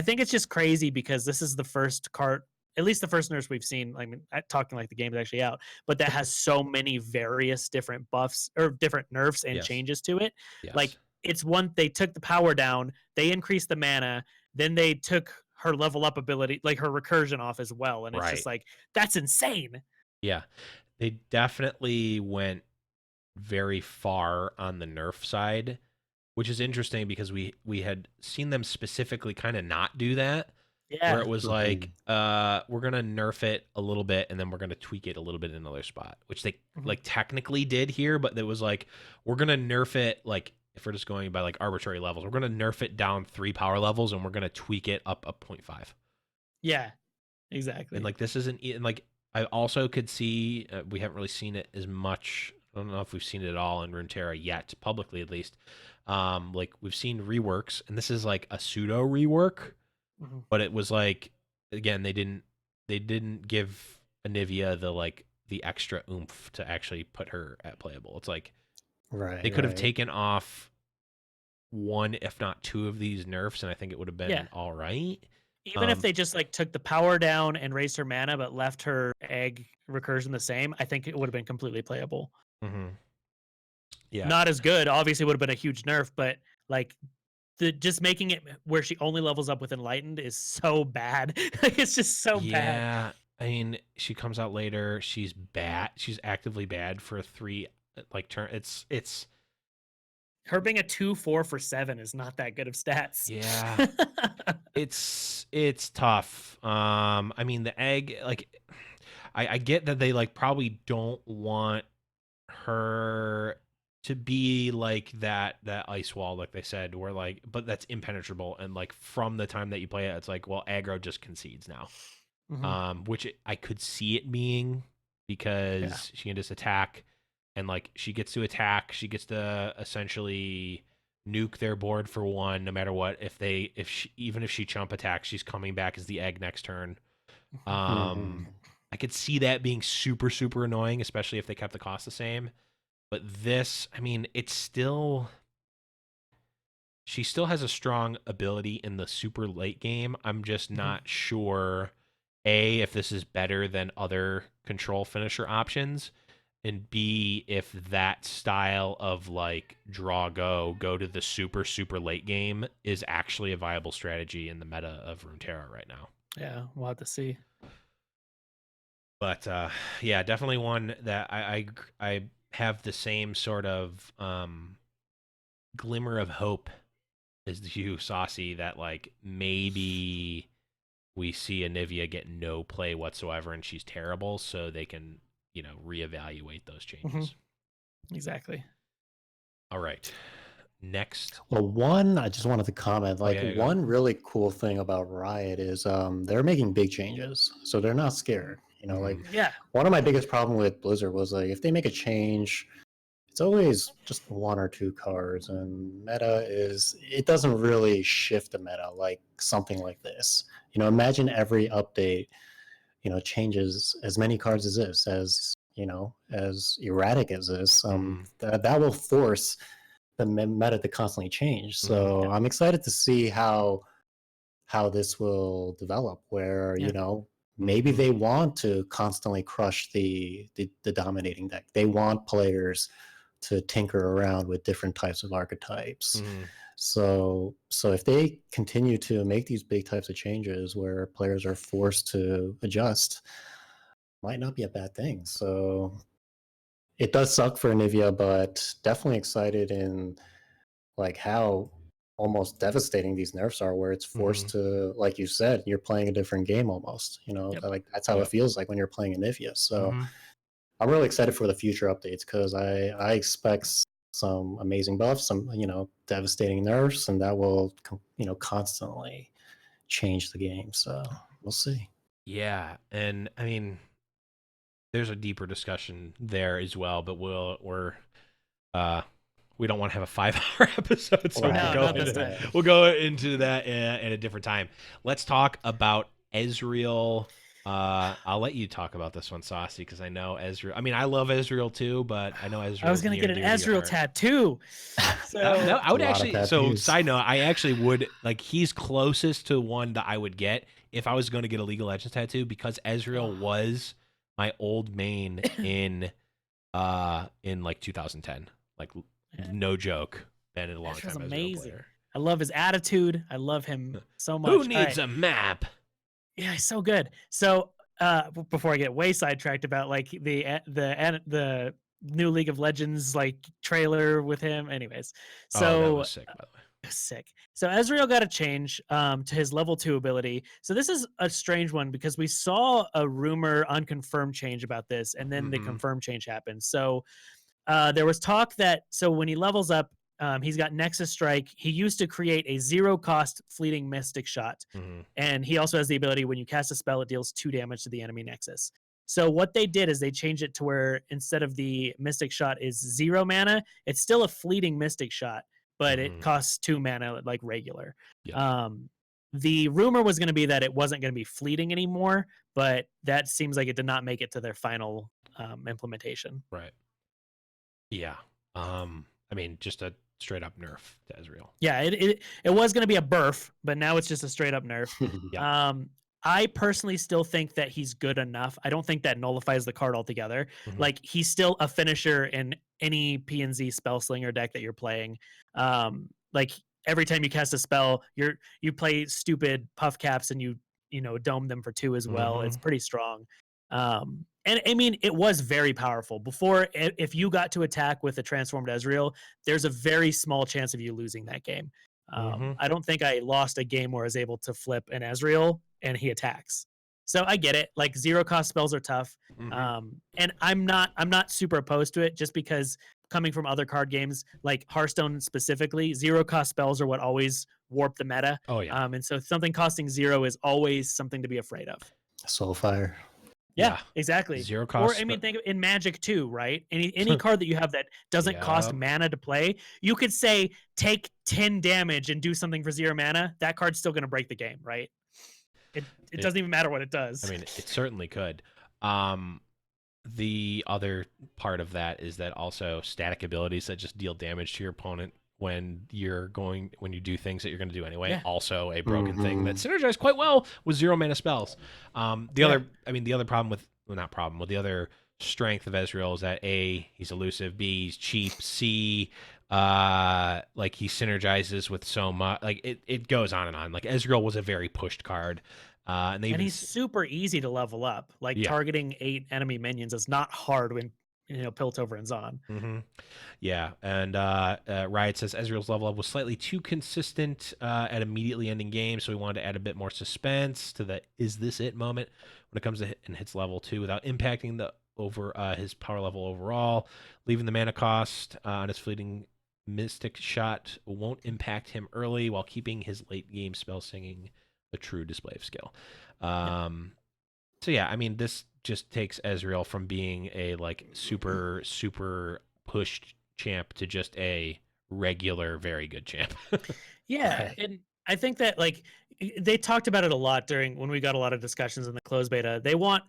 think it's just crazy because this is the first card, at least the first nerfs we've seen. I mean, talking like the game is actually out, but that has so many various different buffs or different nerfs and changes to it. Yes. Like it's one, they took the power down, they increased the mana, then they took her level up ability, like her recursion off as well. And it's just like, that's insane. Yeah. They definitely went very far on the nerf side, which is interesting because we had seen them specifically kind of not do that. Yeah. Where it was like, we're going to nerf it a little bit and then we're going to tweak it a little bit in another spot, which they like technically did here, but it was like, we're going to nerf it like, if we're just going by like arbitrary levels, we're going to nerf it down 3 power levels and we're going to tweak it up 0.5. Yeah, exactly. And like, this isn't, and like, I also could see, we haven't really seen it as much. I don't know if we've seen it at all in Runeterra yet, publicly at least. Like we've seen reworks, and this is like a pseudo rework, but it was like, again, they didn't give Anivia the extra oomph to actually put her at playable. It's like, they could have taken off 1, if not 2 of these nerfs, and I think it would have been all right. Even if they just like took the power down and raised her mana, but left her egg recursion the same, I think it would have been completely playable. Yeah, not as good. Obviously, would have been a huge nerf, but like just making it where she only levels up with Enlightened is so bad. It's just so bad. Yeah, I mean, she comes out later. She's bad. She's actively bad for 3 turn. It's her being a 2/4 for 7 is not that good of stats. Yeah. it's tough. I mean, the egg, like, I get that they like probably don't want her to be like that ice wall, like they said, where like, but that's impenetrable, and like from the time that you play it, it's like, well, aggro just concedes now. Which I could see it being, because she can just attack, and like she gets to attack, she gets to essentially nuke their board for 1, no matter what. Even if she chump attacks, she's coming back as the egg next turn. I could see that being super, super annoying, especially if they kept the cost the same. But this, I mean, she still has a strong ability in the super late game. I'm just not sure, A, if this is better than other control finisher options, and B, if that style of like go to the super, super late game is actually a viable strategy in the meta of Runeterra right now. Yeah, we'll have to see. But yeah, definitely one that I have the same sort of glimmer of hope as you, Saucy, that like maybe we see Anivia get no play whatsoever and she's terrible, so they can, reevaluate those changes. Exactly. All right. Next. Well, I just wanted to comment, one really cool thing about Riot is they're making big changes, so they're not scared. One of my biggest problem with Blizzard was like, if they make a change, it's always just 1 or 2 cards, and it doesn't really shift the meta like something like this. Imagine every update, changes as many cards as this, as erratic as this. That will force the meta to constantly change. So I'm excited to see how this will develop, where maybe they want to constantly crush the dominating deck. They want players to tinker around with different types of archetypes. So if they continue to make these big types of changes where players are forced to adjust, might not be a bad thing. So it does suck for Anivia, but definitely excited in like how almost devastating these nerfs are, where it's forced to, like you said, you're playing a different game almost, like that's how it feels like when you're playing Anivia. So I'm really excited for the future updates, because I expect some amazing buffs, some devastating nerfs, and that will constantly change the game. So we'll see. Yeah, and I mean, there's a deeper discussion there as well, but we don't want to have a 5-hour episode, so we'll go into that at a different time. Let's talk about Ezreal. I'll let you talk about this one, Saucy, because I know Ezreal. I mean, I love Ezreal too, but I know Ezreal. I was going to get an Ezreal tattoo. So I would actually. So side note, I actually would like. He's closest to one that I would get if I was going to get a League of Legends tattoo, because Ezreal was my old main in like 2010. Like, no joke. Been in a long time. Amazing. I love his attitude. I love him so much. Who needs a map? Yeah, he's so good. So before I get way sidetracked about like the new League of Legends like trailer with him, anyways. So that was sick, by the way. Sick. So Ezreal got a change to his level 2 ability. So this is a strange one, because we saw a rumor unconfirmed change about this, and then the confirmed change happened. So there was talk that when he levels up, he's got Nexus Strike. He used to create a 0-cost fleeting Mystic Shot. And he also has the ability, when you cast a spell, it deals 2 damage to the enemy Nexus. So what they did is they changed it to where instead of the Mystic Shot is 0 mana, it's still a fleeting Mystic Shot, but it costs 2 mana like regular. The rumor was going to be that it wasn't going to be fleeting anymore, but that seems like it did not make it to their final implementation. Right. Yeah. I mean, just a straight up nerf to Ezreal. Yeah, it was going to be a burf, but now it's just a straight up nerf. I personally still think that he's good enough. I don't think that nullifies the card altogether. Like, he's still a finisher in any PNZ spell slinger deck that you're playing. Like, every time you cast a spell, you play stupid puff caps and you dome them for 2 as well. It's pretty strong. And I mean, it was very powerful. Before, if you got to attack with a transformed Ezreal, there's a very small chance of you losing that game. I don't think I lost a game where I was able to flip an Ezreal and he attacks. So I get it. Like, 0-cost spells are tough. And I'm not super opposed to it, just because coming from other card games, like Hearthstone specifically, 0-cost spells are what always warp the meta. Oh yeah. And so something costing 0 is always something to be afraid of. Soulfire. Yeah, exactly. 0 cost. Or I mean, think in Magic too, right? Any card that you have that doesn't cost mana to play, you could say take 10 damage and do something for 0 mana. That card's still going to break the game, right? It doesn't even matter what it does. I mean, it certainly could. The other part of that is that also static abilities that just deal damage to your opponent when you do things that you're going to do anyway. Also a broken thing that synergizes quite well with 0 mana spells. The other problem with, well, not problem, with the other strength of Ezreal is that A, he's elusive, B, he's cheap, C, like he synergizes with so much, like it goes on and on. Like, Ezreal was a very pushed card. And he's super easy to level up. Like, targeting 8 enemy minions is not hard when Piltover and Zon. Yeah, and Riot says Ezreal's level up was slightly too consistent at immediately ending games, so we wanted to add a bit more suspense to the "is this it" moment when it comes to hits level 2 without impacting his power level overall. Leaving the mana cost on his fleeting Mystic Shot won't impact him early, while keeping his late game spell singing a true display of skill. So yeah, I mean, this just takes Ezreal from being a like super pushed champ to just a regular, very good champ. Yeah, and I think that like they talked about it a lot when we got a lot of discussions in the closed beta. They want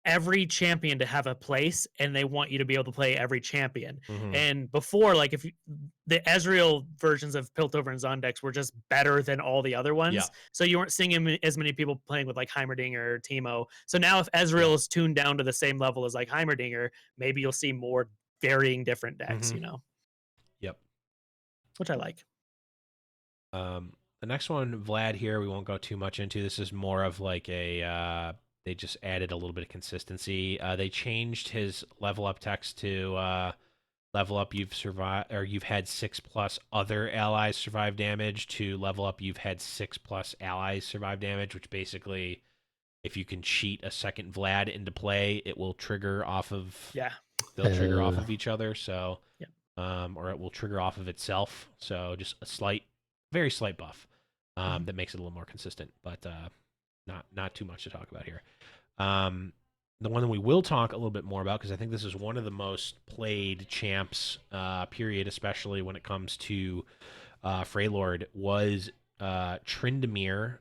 every champion to have a place, and they want you to be able to play every champion. Mhm. And before, like the Ezreal versions of Piltover and Zondex were just better than all the other ones. Yeah. So you weren't seeing as many people playing with like Heimerdinger or Teemo. So now if Ezreal is tuned down to the same level as like Heimerdinger, maybe you'll see more varying different decks, Mhm. you know? Yep. Which I like. The next one, Vlad here, we won't go too much into. This is more of like a they just added a little bit of consistency. They changed his level up text to level up you've survived, or you've had 6+ other allies survive damage, to level up you've had 6+ allies survive damage, which basically, if you can cheat a second Vlad into play, it will trigger off of they'll trigger off of each other. So or it will trigger off of itself. So just a very slight buff that makes it a little more consistent, but not too much to talk about here. The one that we will talk a little bit more about, because I think this is one of the most played champs, period, especially when it comes to Freylord, was Tryndamere,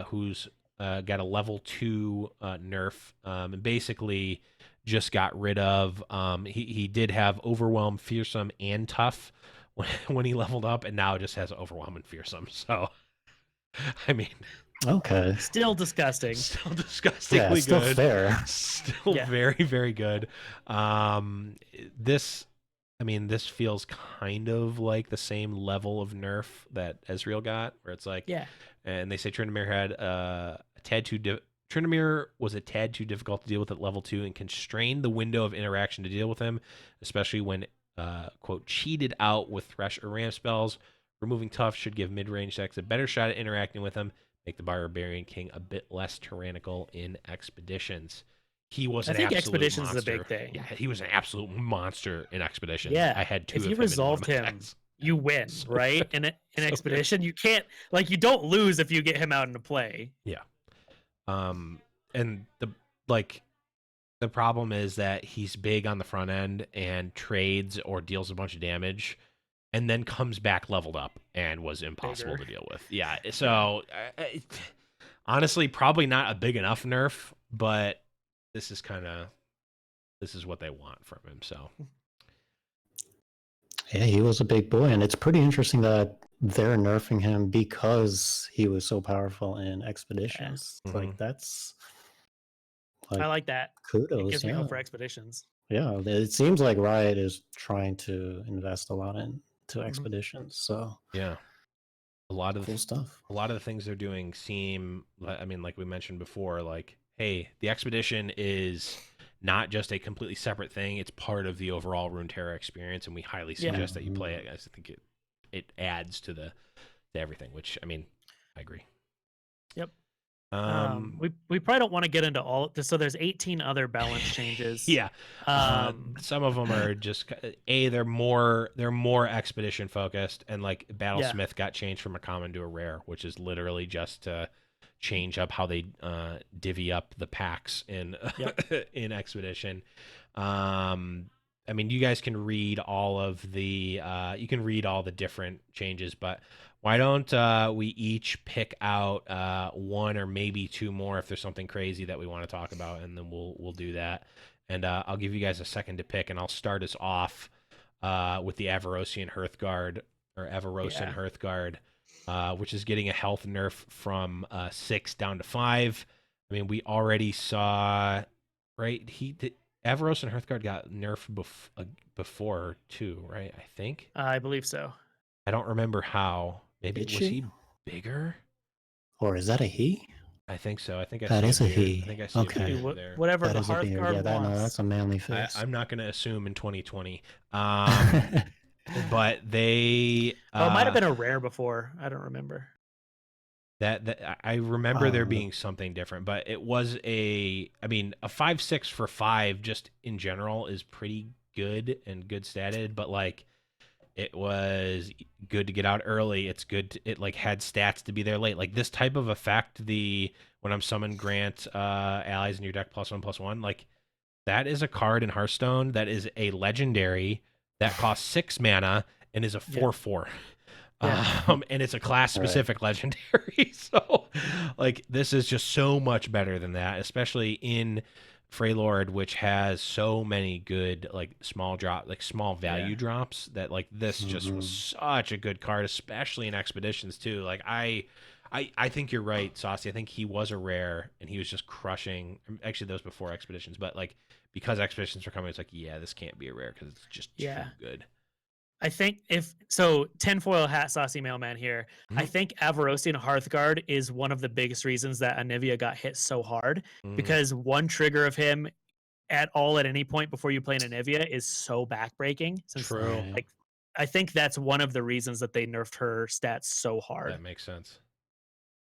who's got a level 2 nerf, and basically just got rid of. He did have Overwhelm, Fearsome, and Tough when he leveled up, and now just has Overwhelm and Fearsome. So, I mean, okay, still disgusting. Still disgustingly yeah, still good. fair. Still very, very good. This feels kind of like the same level of nerf that Ezreal got, where it's like, and they say Tryndamere had a tad too. Tryndamere was a tad too difficult to deal with at level 2 and constrained the window of interaction to deal with him, especially when quote cheated out with Thresh or Ram spells. Removing Tough should give mid-range decks a better shot at interacting with him, make the Barbarian King a bit less tyrannical in Expeditions. He was an absolute Expeditions monster. is a big thing. Yeah, he was an absolute monster in Expeditions. Yeah, I had 2 if of you him resolved in one of my him, decks. you win, So right? good. In Expedition, you can't, like, you don't lose if you get him out into play. Yeah. And the problem is that he's big on the front end and trades or deals a bunch of damage, and then comes back leveled up and was impossible to deal with. Yeah. So honestly, probably not a big enough nerf, but this is what they want from him. So yeah, he was a big boy, and it's pretty interesting that they're nerfing him because he was so powerful in Expeditions. Yeah. Like, that's I like that. Kudos. It gives me hope for Expeditions. Yeah, it seems like Riot is trying to invest a lot into Expeditions. So yeah, a lot of cool stuff. A lot of the things they're doing seem, I mean, like we mentioned before, like, hey, the Expedition is not just a completely separate thing. It's part of the overall Runeterra experience, and we highly suggest that you play it. I think it adds to everything, which, I mean, I agree. Yep. We probably don't want to get into all this. So there's 18 other balance changes. Yeah. Some of them are just they're more Expedition focused, and like Battlesmith got changed from a common to a rare, which is literally just to change up how they divvy up the packs in in Expedition. I mean, you guys can read all of the different changes, but why don't we each pick out one or maybe 2 more if there's something crazy that we want to talk about, and then we'll do that. And I'll give you guys a second to pick, and I'll start us off with the Avarosian Hearthguard, which is getting a health nerf from 6 down to 5. I mean, we already saw, right? Avarosian Hearthguard got nerfed before too, right? I think. I believe so. I don't remember how. Maybe was he bigger? Or is that a he? I think so. I think that is a he. I think I see okay. a there. Whatever that the is a beard. Hearthguard wants. That's a manly face. I'm not going to assume in 2020. But they. It might have been a rare before. I don't remember. That I remember there being something different, but it was a 5/6 for 5 just in general is pretty good and good statted, but like it was good to get out early. It's good it like had stats to be there late. Like this type of effect, when I'm summon grant allies in your deck +1/+1, like that is a card in Hearthstone that is a legendary that costs 6 mana and is a 4/4. And it's a class specific legendary. So like this is just so much better than that, especially in Freylord, which has so many good like small value drops that like this just was such a good card, especially in expeditions too. Like I think you're right, Saucy. I think he was a rare and he was just crushing. Actually, those before expeditions, but like because expeditions were coming, it's like, yeah, this can't be a rare because it's just too good. I think tinfoil hat Saucy Mailman here, I think Avarosian Hearthguard is one of the biggest reasons that Anivia got hit so hard, because one trigger of him at any point before you play an Anivia is so backbreaking. True. Like, I think that's one of the reasons that they nerfed her stats so hard. That makes sense.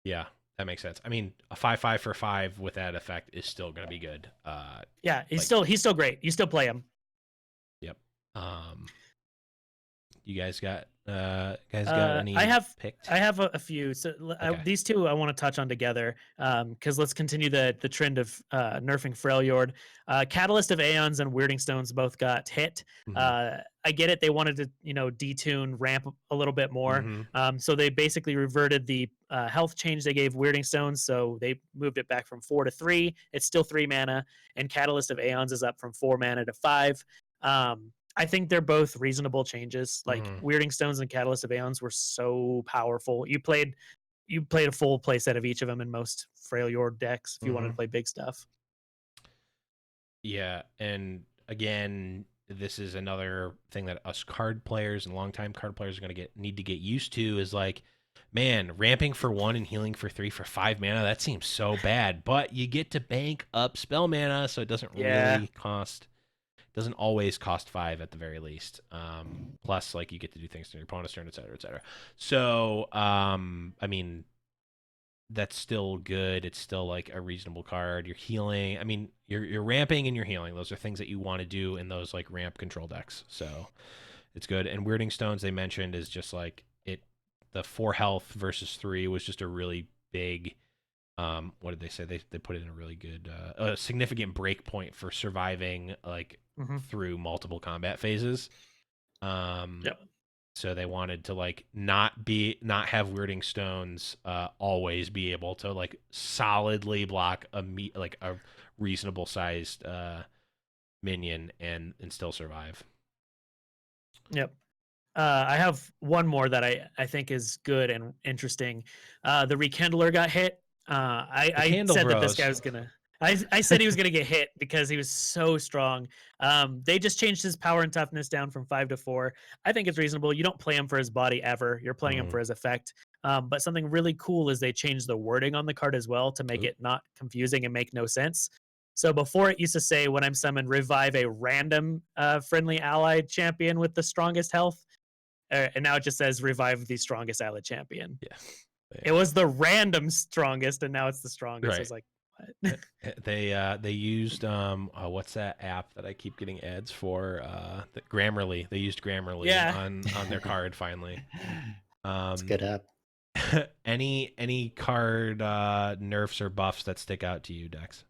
Yeah, that makes sense. I mean, a 5/5 for 5 with that effect is still going to be good. Yeah, he's still great. You still play him. Yep. You guys got any picked? I have a few. So these two I want to touch on together, because let's continue the trend of nerfing Freljord. Catalyst of Aeons and Weirding Stones both got hit. I get it. They wanted to detune ramp a little bit more. So they basically reverted the health change they gave Weirding Stones. So they moved it back from 4 to 3. It's still 3 mana, and Catalyst of Aeons is up from 4 mana to 5. I think they're both reasonable changes. Like Weirding Stones and Catalyst of Aeons were so powerful. You played a full play set of each of them in most Freljord decks if you wanted to play big stuff. Yeah, and again, this is another thing that us card players and longtime card players are going to need to get used to, is like, man, ramping for 1 and healing for 3 for 5 mana, that seems so bad. But you get to bank up spell mana, so it doesn't really cost. Doesn't always cost 5 at the very least. Plus, like, you get to do things to your opponent's turn, et cetera, et cetera. So, I mean, that's still good. It's still like a reasonable card. You're healing. I mean, you're ramping and you're healing. Those are things that you want to do in those like ramp control decks. So it's good. And Weirding Stones they mentioned is just like the 4 health versus 3 was just a really big. What did they say? They put it in a really good, a significant break point for surviving like through multiple combat phases. So they wanted to like not have Weirding Stones always be able to like solidly block a reasonable sized minion and still survive. Yep. I have one more that I think is good and interesting. The Rekindler got hit. I said that this guy was gonna. I said he was gonna get hit because he was so strong. They just changed his power and toughness down from 5 to 4. I think it's reasonable. You don't play him for his body ever. You're playing him for his effect. But something really cool is they changed the wording on the card as well to make it not confusing and make no sense. So before it used to say, when I'm summoned, revive a random friendly allied champion with the strongest health. And now it just says revive the strongest allied champion. Yeah. It was the random strongest, and now it's the strongest. Right. It's like, what? They used what's that app that I keep getting ads for? Grammarly. They used Grammarly on their card finally. It's a good app. Any card nerfs or buffs that stick out to you, Dex?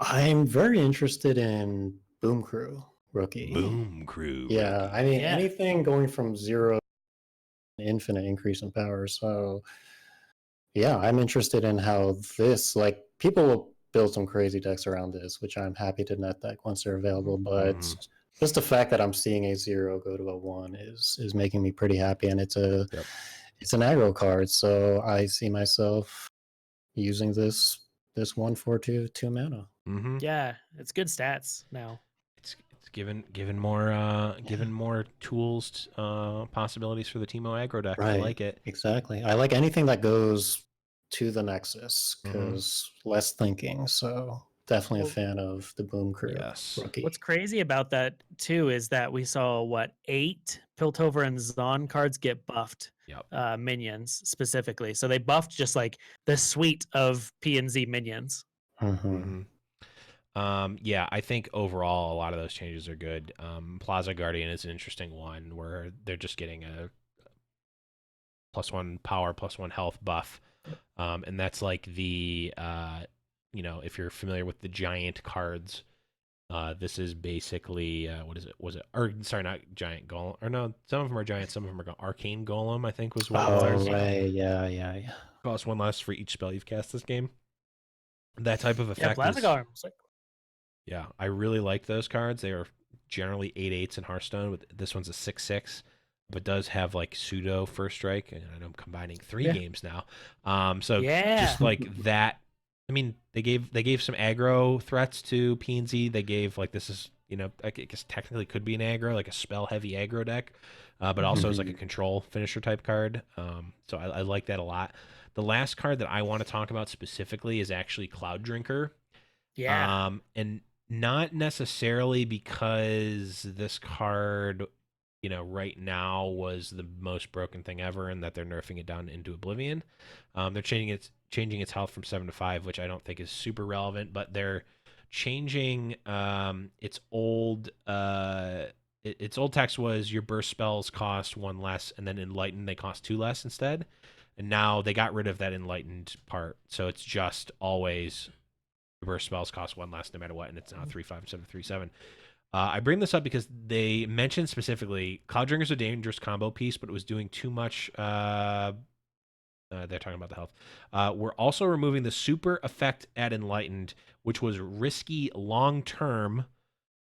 I'm very interested in Boom Crew rookie. Boom Crew. Yeah, I mean anything going from 0 to infinite increase in power. So yeah, I'm interested in how this, like, people will build some crazy decks around this, which I'm happy to net deck once they're available. But just the fact that I'm seeing a 0 go to a 1 is making me pretty happy, and it's an aggro card, so I see myself using this 1 for 2 mana. Yeah, it's good stats now. It's given more tools, possibilities for the Teemo aggro deck. Right. I like it. Exactly. I like anything that goes to the Nexus because less thinking. So definitely a fan of the Boom Crew rookie. What's crazy about that too is that we saw 8 Piltover and Zon cards get buffed. Minions specifically. So they buffed just like the suite of P and Z minions. Yeah, I think overall a lot of those changes are good. Plaza Guardian is an interesting one where they're just getting a +1 power, +1 health buff. And that's like the if you're familiar with the giant cards, this is basically what is it? Or sorry, not giant golem. Or no, some of them are giant, some of them are arcane golem, I think was what it was. Right, yeah. Cost 1 less for each spell you've cast this game. That type of effect Plaza is... Guardian. Yeah, I really like those cards. They are generally 8/8s in Hearthstone. This one's a 6/6, but does have like pseudo first strike, and I know I'm combining 3 games now. So just like that. I mean, they gave some aggro threats to PNZ. They gave like, this is, you know, I guess technically could be an aggro, like a spell heavy aggro deck, but also is like a control finisher type card. So I like that a lot. The last card that I want to talk about specifically is actually Cloud Drinker. Yeah. And not necessarily because this card, you know, right now was the most broken thing ever, and that they're nerfing it down into oblivion. They're changing its health from 7 to 5, which I don't think is super relevant, but they're changing its old text was your burst spells cost 1 less, and then enlightened they cost 2 less instead. And now they got rid of that enlightened part, so it's just always burst spells cost 1 less no matter what, and it's now 3/5 instead of 3/7. I bring this up because they mentioned specifically Cloud Drinker's a dangerous combo piece, but it was doing too much. They're talking about the health. We're also removing the super effect at enlightened, which was risky long term,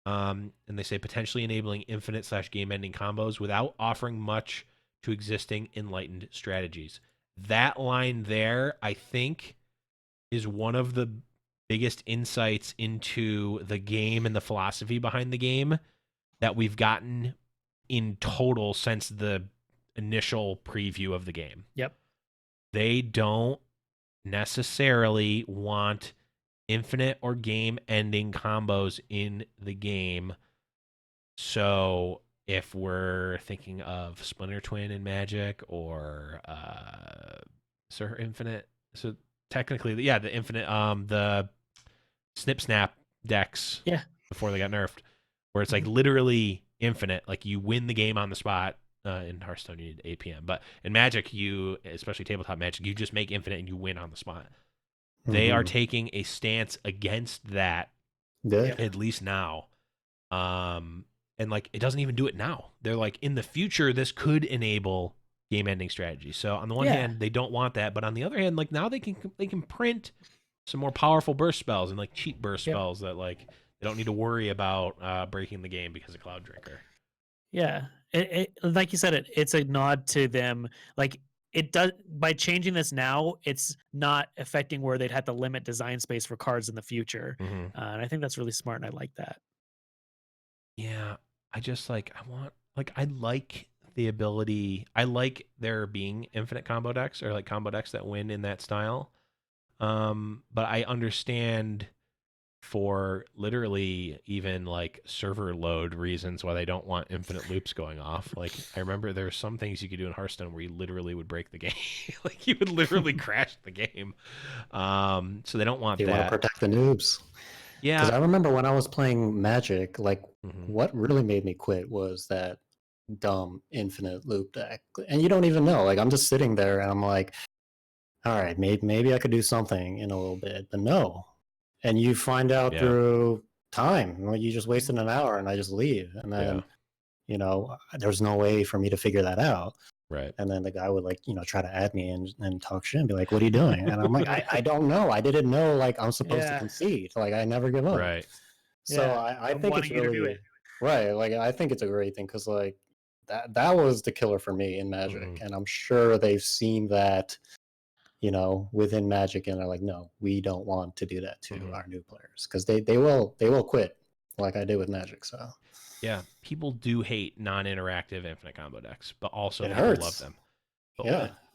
and they say potentially enabling infinite / game ending combos without offering much to existing enlightened strategies. That line there, I think, is one of the biggest insights into the game and the philosophy behind the game that we've gotten in total since the initial preview of the game. Yep. They don't necessarily want infinite or game ending combos in the game. So if we're thinking of Splinter Twin in Magic or Sir Infinite, so technically, yeah, the infinite, the Snip Snap decks, before they got nerfed, where it's like literally infinite, like you win the game on the spot. In Hearthstone you need APM, but in Magic, you, especially tabletop Magic, you just make infinite and you win on the spot. They are taking a stance against that, at least now. And like, it doesn't even do it now. They're like, in the future this could enable game ending strategy. So on the one hand, they don't want that, but on the other hand, like, now they can print some more powerful burst spells and like cheap burst spells that like they don't need to worry about breaking the game because of Cloud Drinker. Yeah, it like you said, it's a nod to them. Like, it does, by changing this now, it's not affecting where they'd have to limit design space for cards in the future. And I think that's really smart, and I like that. Yeah, I just like, I like the ability. I like there being infinite combo decks, or like combo decks that win in that style. But I understand for literally even like server load reasons why they don't want infinite loops going off. Like, I remember there's some things you could do in Hearthstone where you literally would break the game. Like, you would literally crash the game. So they don't want that. They want to protect the noobs. Yeah. Because I remember when I was playing Magic, like, what really made me quit was that dumb infinite loop deck. And you don't even know. Like, I'm just sitting there and I'm like, all right, maybe I could do something in a little bit, but no. And you find out through time, you just wasted an hour and I just leave. And then, you know, there's no way for me to figure that out. Right. And then the guy would, like, you know, try to add me and talk shit and be like, what are you doing? And I'm like, I don't know. I didn't know, like, I'm supposed to concede. Like, I never give up. Right. So I think it's really, right. Like, I think it's a great thing because, like, that was the killer for me in Magic. And I'm sure they've seen that, you know, within Magic, and they're like, no, we don't want to do that to our new players, because they will quit, like I did with Magic. So yeah, people do hate non-interactive infinite combo decks, but also it people hurts. love them. But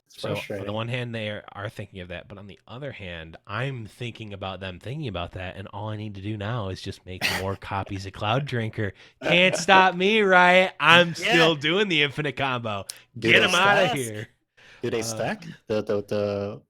it's so frustrating. on the one hand, they are thinking of that, but on the other hand, I'm thinking about them thinking about that, and all I need to do now is just make more copies of Cloud Drinker. Can't stop me, right? I'm still doing the infinite combo. Get them out of here. Do they stack the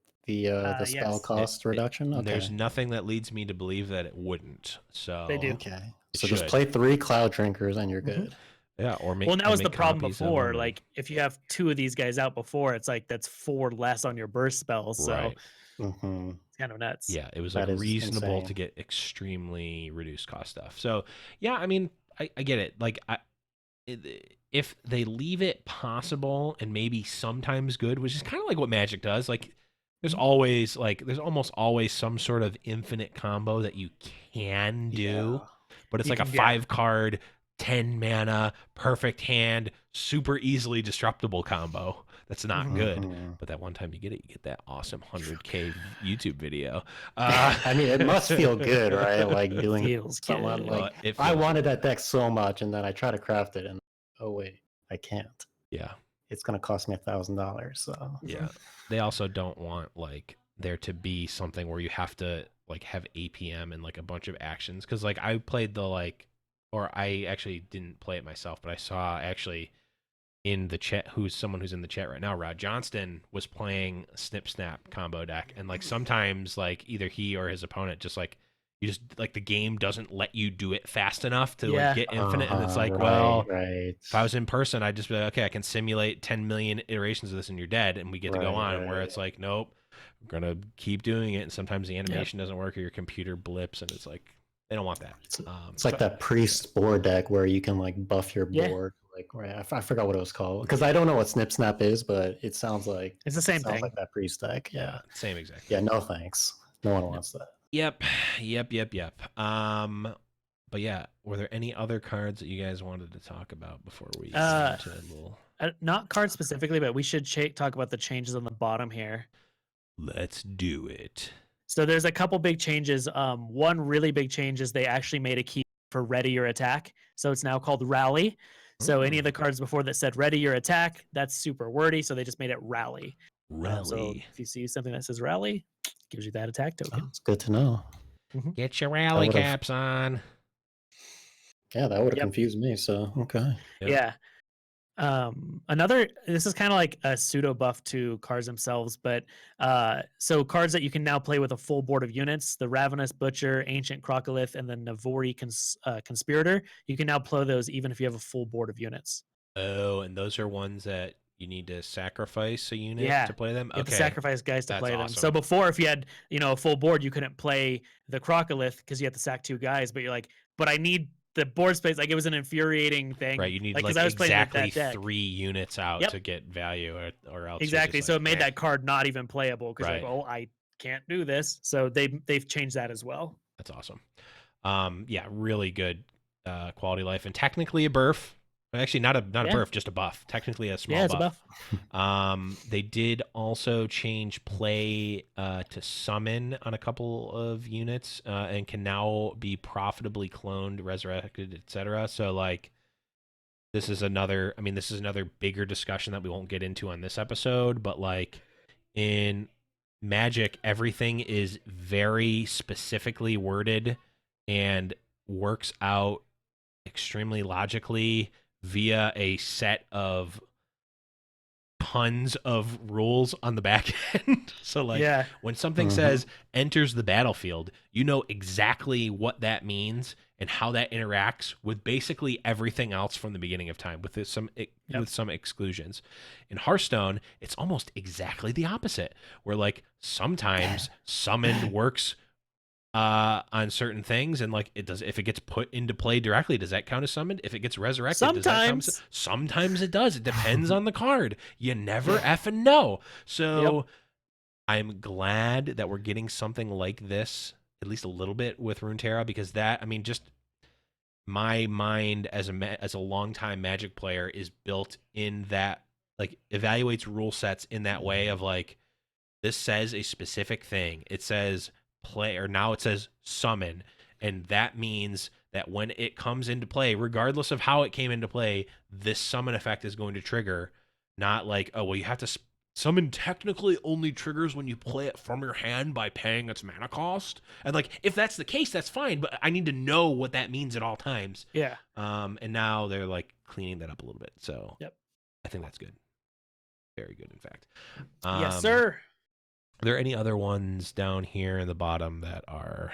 spell cost reduction? Okay. There's nothing that leads me to believe that it wouldn't. So they do. Okay. So just play 3 Cloud Drinkers and you're good. Yeah, or make. Well, that was the problem before. Like, if you have 2 of these guys out before, it's like that's 4 less on your burst spells. So it's kind of nuts. Yeah, it was like reasonable to get extremely reduced cost stuff. So yeah, I mean, I get it. Like, if they leave it possible and maybe sometimes good, which is kind of like what Magic does, like There's always there's almost always some sort of infinite combo that you can do, but it's like a 5-card, 10 mana, perfect hand, super easily disruptible combo. That's not good. But that one time you get that awesome 100K YouTube video. I mean, it must feel good, right? Like doing feels someone good. like I wanted that deck so much, and then I try to craft it, and oh wait, I can't. Yeah, it's gonna cost me $1,000. So yeah, they also don't want there to be something where you have to have APM and a bunch of actions, because I played the or I actually didn't play it myself, but I saw actually in the chat someone who's in the chat right now, Rod Johnston, was playing Snip Snap combo deck, and sometimes either he or his opponent just you just the game doesn't let you do it fast enough to get infinite, and it's if I was in person, I'd just be like, okay, I can simulate 10 million iterations of this and you're dead, and we get to go on. Where it's nope, we're gonna keep doing it, and sometimes the animation doesn't work or your computer blips, and it's they don't want that. It's like that priest board deck where you can buff your board. I forgot what it was called, because I don't know what Snip Snap is, but it sounds like it's the same thing. Like that priest deck. Yeah, same exact. Yeah, no thanks. No one wants that. Yep. But yeah, were there any other cards that you guys wanted to talk about before we get into a little? Not cards specifically, but we should talk about the changes on the bottom here. Let's do it. So there's a couple big changes. One really big change is they actually made a key for ready your attack. So it's now called rally. So any of the cards before that said ready your attack, that's super wordy. So they just made it rally. So if you see something that says rally, gives you that attack token. It's good to know. Get your rally caps on. Yeah, that would have confused me. So okay. Yeah. This is kind of like a pseudo buff to cards themselves, but so cards that you can now play with a full board of units, the Ravenous Butcher, Ancient Crocolith, and the Navori Conspirator, you can now play those even if you have a full board of units. Oh, and those are ones that you need to sacrifice a unit to play them? You have to sacrifice guys to play them. So before, if you had a full board, you couldn't play the Crocolith because you had to sack 2 guys, but you're like, but I need the board space. It was an infuriating thing. Right, you need exactly 3 units out to get value, or else exactly. So it made that card not even playable because I can't do this. So they've changed that as well. That's awesome. Yeah, really good quality life, and technically a burf. Actually, not a burf, just a buff. Technically a small buff. They did also change play to summon on a couple of units, and can now be profitably cloned, resurrected, etc. So this is another bigger discussion that we won't get into on this episode, but in Magic, everything is very specifically worded and works out extremely logically via a set of tons of rules on the back end. So when something says enters the battlefield, you know exactly what that means and how that interacts with basically everything else from the beginning of time, with some exclusions. In Hearthstone, it's almost exactly the opposite, where sometimes summon works on certain things, and if it gets put into play directly, does that count as summoned? If it gets resurrected, sometimes it does. It depends on the card. You never effing know. So I'm glad that we're getting something like this, at least a little bit, with Runeterra, because just my mind as a longtime Magic player is built in that evaluates rule sets in that way of this says a specific thing. It says play, or now it says summon, and that means that when it comes into play, regardless of how it came into play, this summon effect is going to trigger. Not you have to summon technically only triggers when you play it from your hand by paying its mana cost, and if that's the case, that's fine, but I need to know what that means at all times. And now they're cleaning that up a little bit, so I think that's good, very good, in fact. Yes, sir. Are there any other ones down here in the bottom that are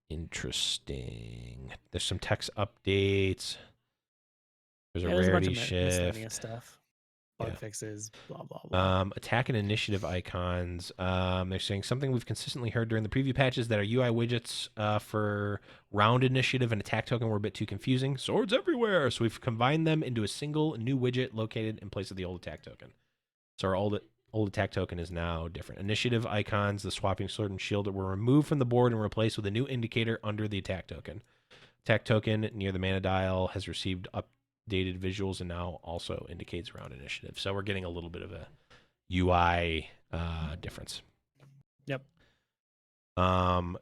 interesting? There's some text updates. There's a rarity shift. Stuff. Bug fixes, blah, blah, blah. Attack and initiative icons. They're saying something we've consistently heard during the preview patches, that our UI widgets for round initiative and attack token were a bit too confusing. Swords everywhere. So we've combined them into a single new widget located in place of the old attack token. So our old attack token is now different. Initiative icons, the swapping sword and shield, were removed from the board and replaced with a new indicator under the attack token. Attack token near the mana dial has received updated visuals and now also indicates round initiative. So we're getting a little bit of a UI difference. Yep.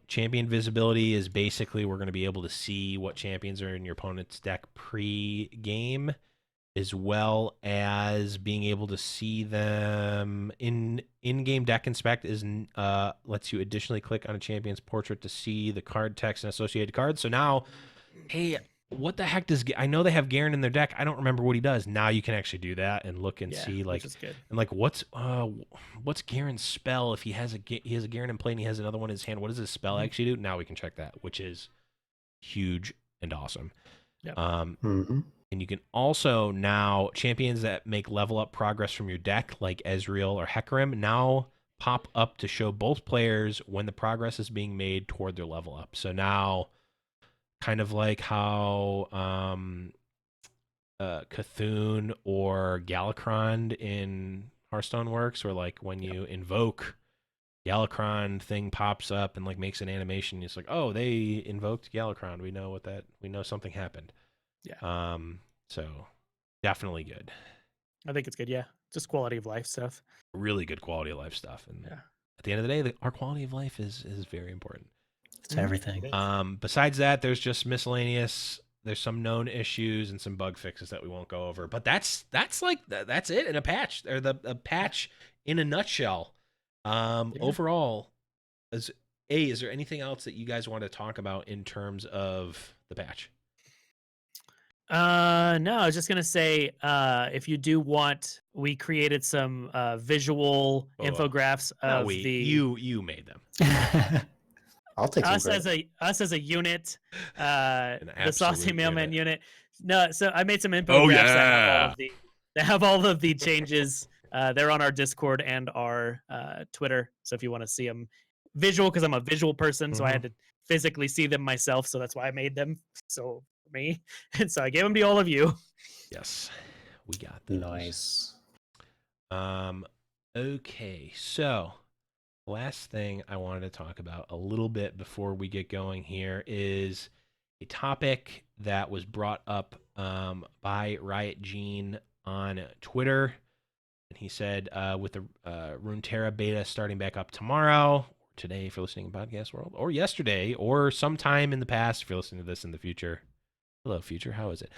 Champion visibility is basically we're going to be able to see what champions are in your opponent's deck pre-game, as well as being able to see them in-game deck inspect lets you additionally click on a champion's portrait to see the card text and associated cards. So now, hey, what the heck does I know they have Garen in their deck? I don't remember what he does. Now you can actually do that and look and see like, which is good. And like what's Garen's spell if he has a Garen in play and he has another one in his hand? What does his spell actually do? Now we can check that, which is huge and awesome. Yep. And you can also now champions that make level up progress from your deck, like Ezreal or Hecarim, now pop up to show both players when the progress is being made toward their level up. So now, kind of like how Cthulhu or Galakrond in Hearthstone works, where like when you invoke, Galakrond thing pops up and like makes an animation. It's like, oh, they invoked Galakrond. We know something happened. Yeah. So definitely good. I think it's good. Yeah. Just quality of life stuff. Really good quality of life stuff. And yeah. At the end of the day, our quality of life is very important. It's everything. Besides that, there's just miscellaneous. There's some known issues and some bug fixes that we won't go over. But that's it in a patch, or a patch in a nutshell. Overall, is there anything else that you guys want to talk about in terms of the patch? No, I was just gonna say, if you do want, we created some visual infographics of you made them. I'll take us as a unit, the Saucy Mailman unit. No, so I made some infographics that have all of the changes. They're on our Discord and our Twitter. So if you want to see them visual, because I'm a visual person, so I had to physically see them myself. So that's why I made them. So for me, and so I gave them to all of you. Yes, we got those. Nice. Okay, so last thing I wanted to talk about a little bit before we get going here is a topic that was brought up by Riot Gene on Twitter. And he said, with the Runeterra beta starting back up tomorrow, or today if you're listening in Podcast World, or yesterday, or sometime in the past if you're listening to this in the future. Hello, future. How is it?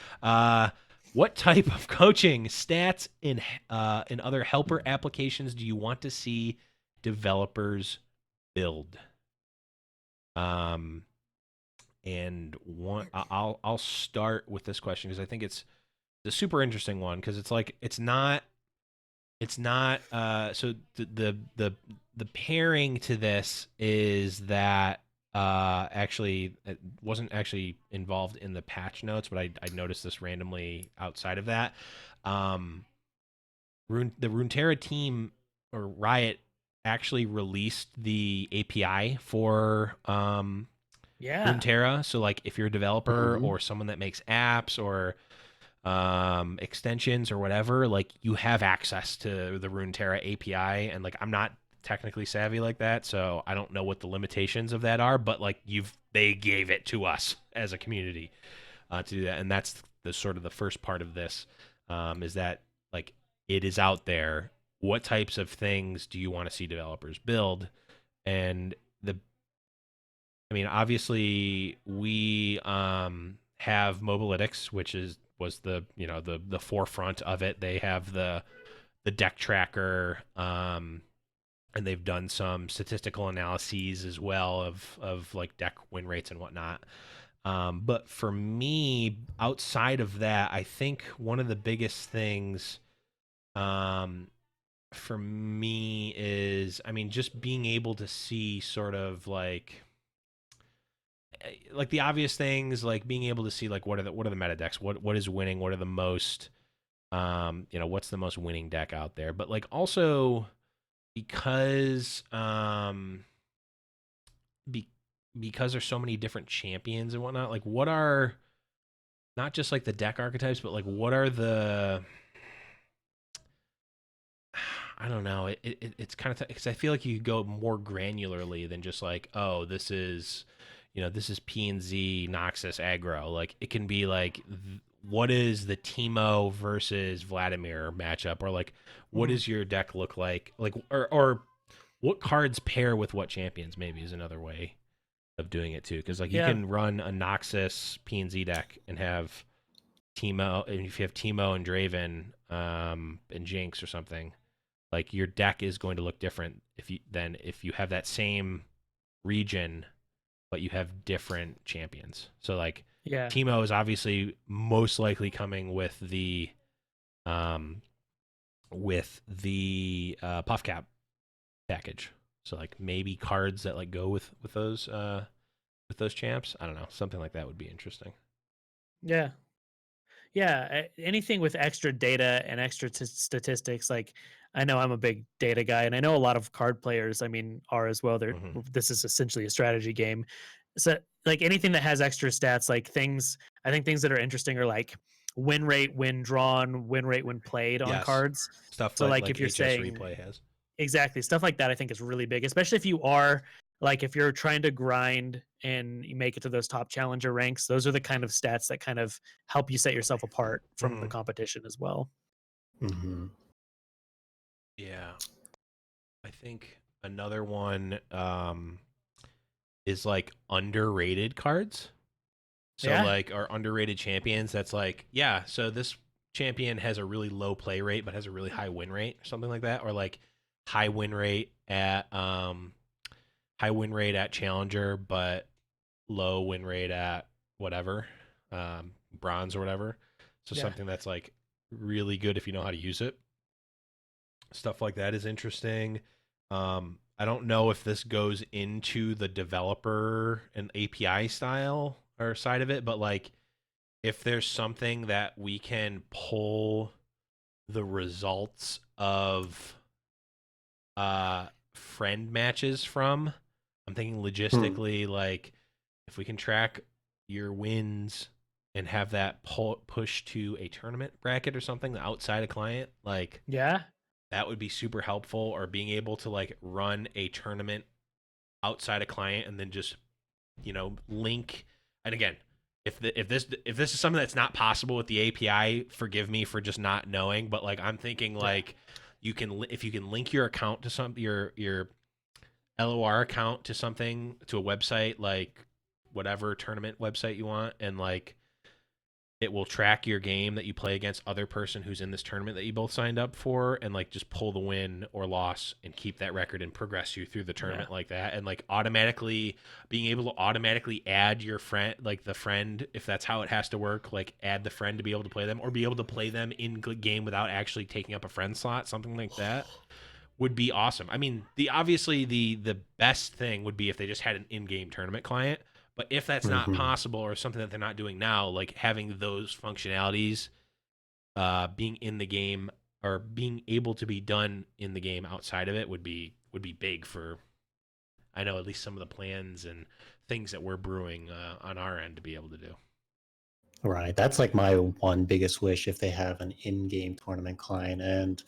What type of coaching, stats, and other helper applications do you want to see developers build? And I'll start with this question because I think it's a super interesting one, because it's like it's not so the pairing to this is that actually it wasn't actually involved in the patch notes, but I noticed this randomly outside of that. The Runeterra team, or Riot, actually released the API for Runeterra. So like if you're a developer or someone that makes apps or extensions or whatever, like you have access to the Runeterra API, and like I'm not technically savvy like that, so I don't know what the limitations of that are, but like they gave it to us as a community to do that. And that's the sort of the first part of this, is that like it is out there. What types of things do you want to see developers build? And obviously we have Mobalytics, which was the forefront of it. They have the deck tracker, and they've done some statistical analyses as well of like deck win rates and whatnot. But for me, outside of that, I think one of the biggest things for me is, just being able to see sort of like the obvious things, like being able to see like what are the meta decks, what is winning, what are the most what's the most winning deck out there. But like also because because there's so many different champions and whatnot, like what are not just like the deck archetypes, but like what are the I don't know. It's kind of because I feel like you could go more granularly than just like, oh, this is, this is P and Z Noxus aggro. Like it can be like, what is the Teemo versus Vladimir matchup, or like, what does your deck look like or what cards pair with what champions? Maybe is another way of doing it too, because like you can run a Noxus P and Z deck and have Teemo, and if you have Teemo and Draven and Jinx or something, like your deck is going to look different if you have that same region but you have different champions. So like Teemo is obviously most likely coming with the puff cap package. So like maybe cards that like go with those champs. I don't know, something like that would be interesting. Yeah, anything with extra data and extra statistics. Like, I know I'm a big data guy, and I know a lot of card players, I mean, are as well. This is essentially a strategy game. So, like, anything that has extra stats, like I think things that are interesting are like win rate when drawn, win rate when played on cards. Stuff so like if you're HS saying replay has. Exactly. Stuff like that I think is really big, especially if you are like if you're trying to grind and you make it to those top challenger ranks. Those are the kind of stats that kind of help you set yourself apart from the competition as well. Yeah. I think another one is like underrated cards. So like our underrated champions, that's like, so this champion has a really low play rate but has a really high win rate or something like that, or like high win rate at challenger but low win rate at whatever, bronze or whatever. So something that's like really good if you know how to use it. Stuff like that is interesting. I don't know if this goes into the developer and API style or side of it, but like if there's something that we can pull the results of friend matches from, I'm thinking logistically, like if we can track your wins and have that push to a tournament bracket or something outside a client, like that would be super helpful. Or being able to like run a tournament outside a client and then just link. And again, if this is something that's not possible with the API, forgive me for just not knowing, but like I'm thinking like if you can link your account to your LOR account to something, to a website, like whatever tournament website you want, and like it will track your game that you play against other person who's in this tournament that you both signed up for, and like just pull the win or loss and keep that record and progress you through the tournament like that. And like automatically being able to automatically add your friend, like the friend, if that's how it has to work, like add the friend to be able to play them, or be able to play them in game without actually taking up a friend slot, something like that would be awesome. I mean, the best thing would be if they just had an in-game tournament client. But if that's not possible, or something that they're not doing now, like having those functionalities being in the game, or being able to be done in the game outside of it, would be big for, I know, at least some of the plans and things that we're brewing on our end to be able to do. Right. That's like my one biggest wish, if they have an in-game tournament client, and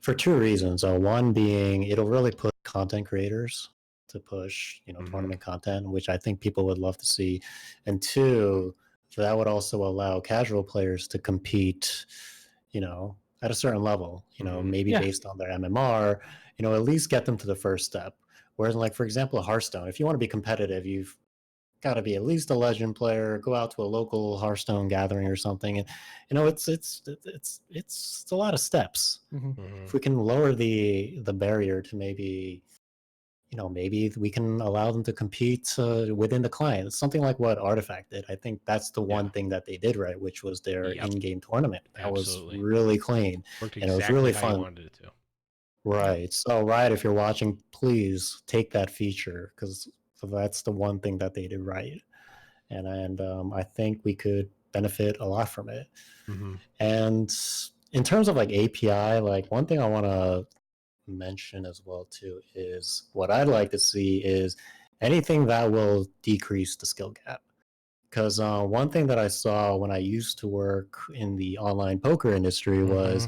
for two reasons. One being it'll really put content creators to push, tournament content, which I think people would love to see. And two, that would also allow casual players to compete, at a certain level, maybe based on their MMR, at least get them to the first step. Whereas like, for example, Hearthstone, if you want to be competitive, you've got to be at least a legend player, go out to a local Hearthstone gathering or something. And, it's a lot of steps. If we can lower the barrier to maybe we can allow them to compete within the client. It's something like what Artifact did. I think that's the one thing that they did right, which was their in-game tournament. That was really clean. Worked and it was really fun. You wanted it to. Right. So, Riot, if you're watching, please take that feature, because that's the one thing that they did right. And I think we could benefit a lot from it. And in terms of like API, like one thing I want to mention as well too is what I'd like to see is anything that will decrease the skill gap. Because one thing that I saw when I used to work in the online poker industry was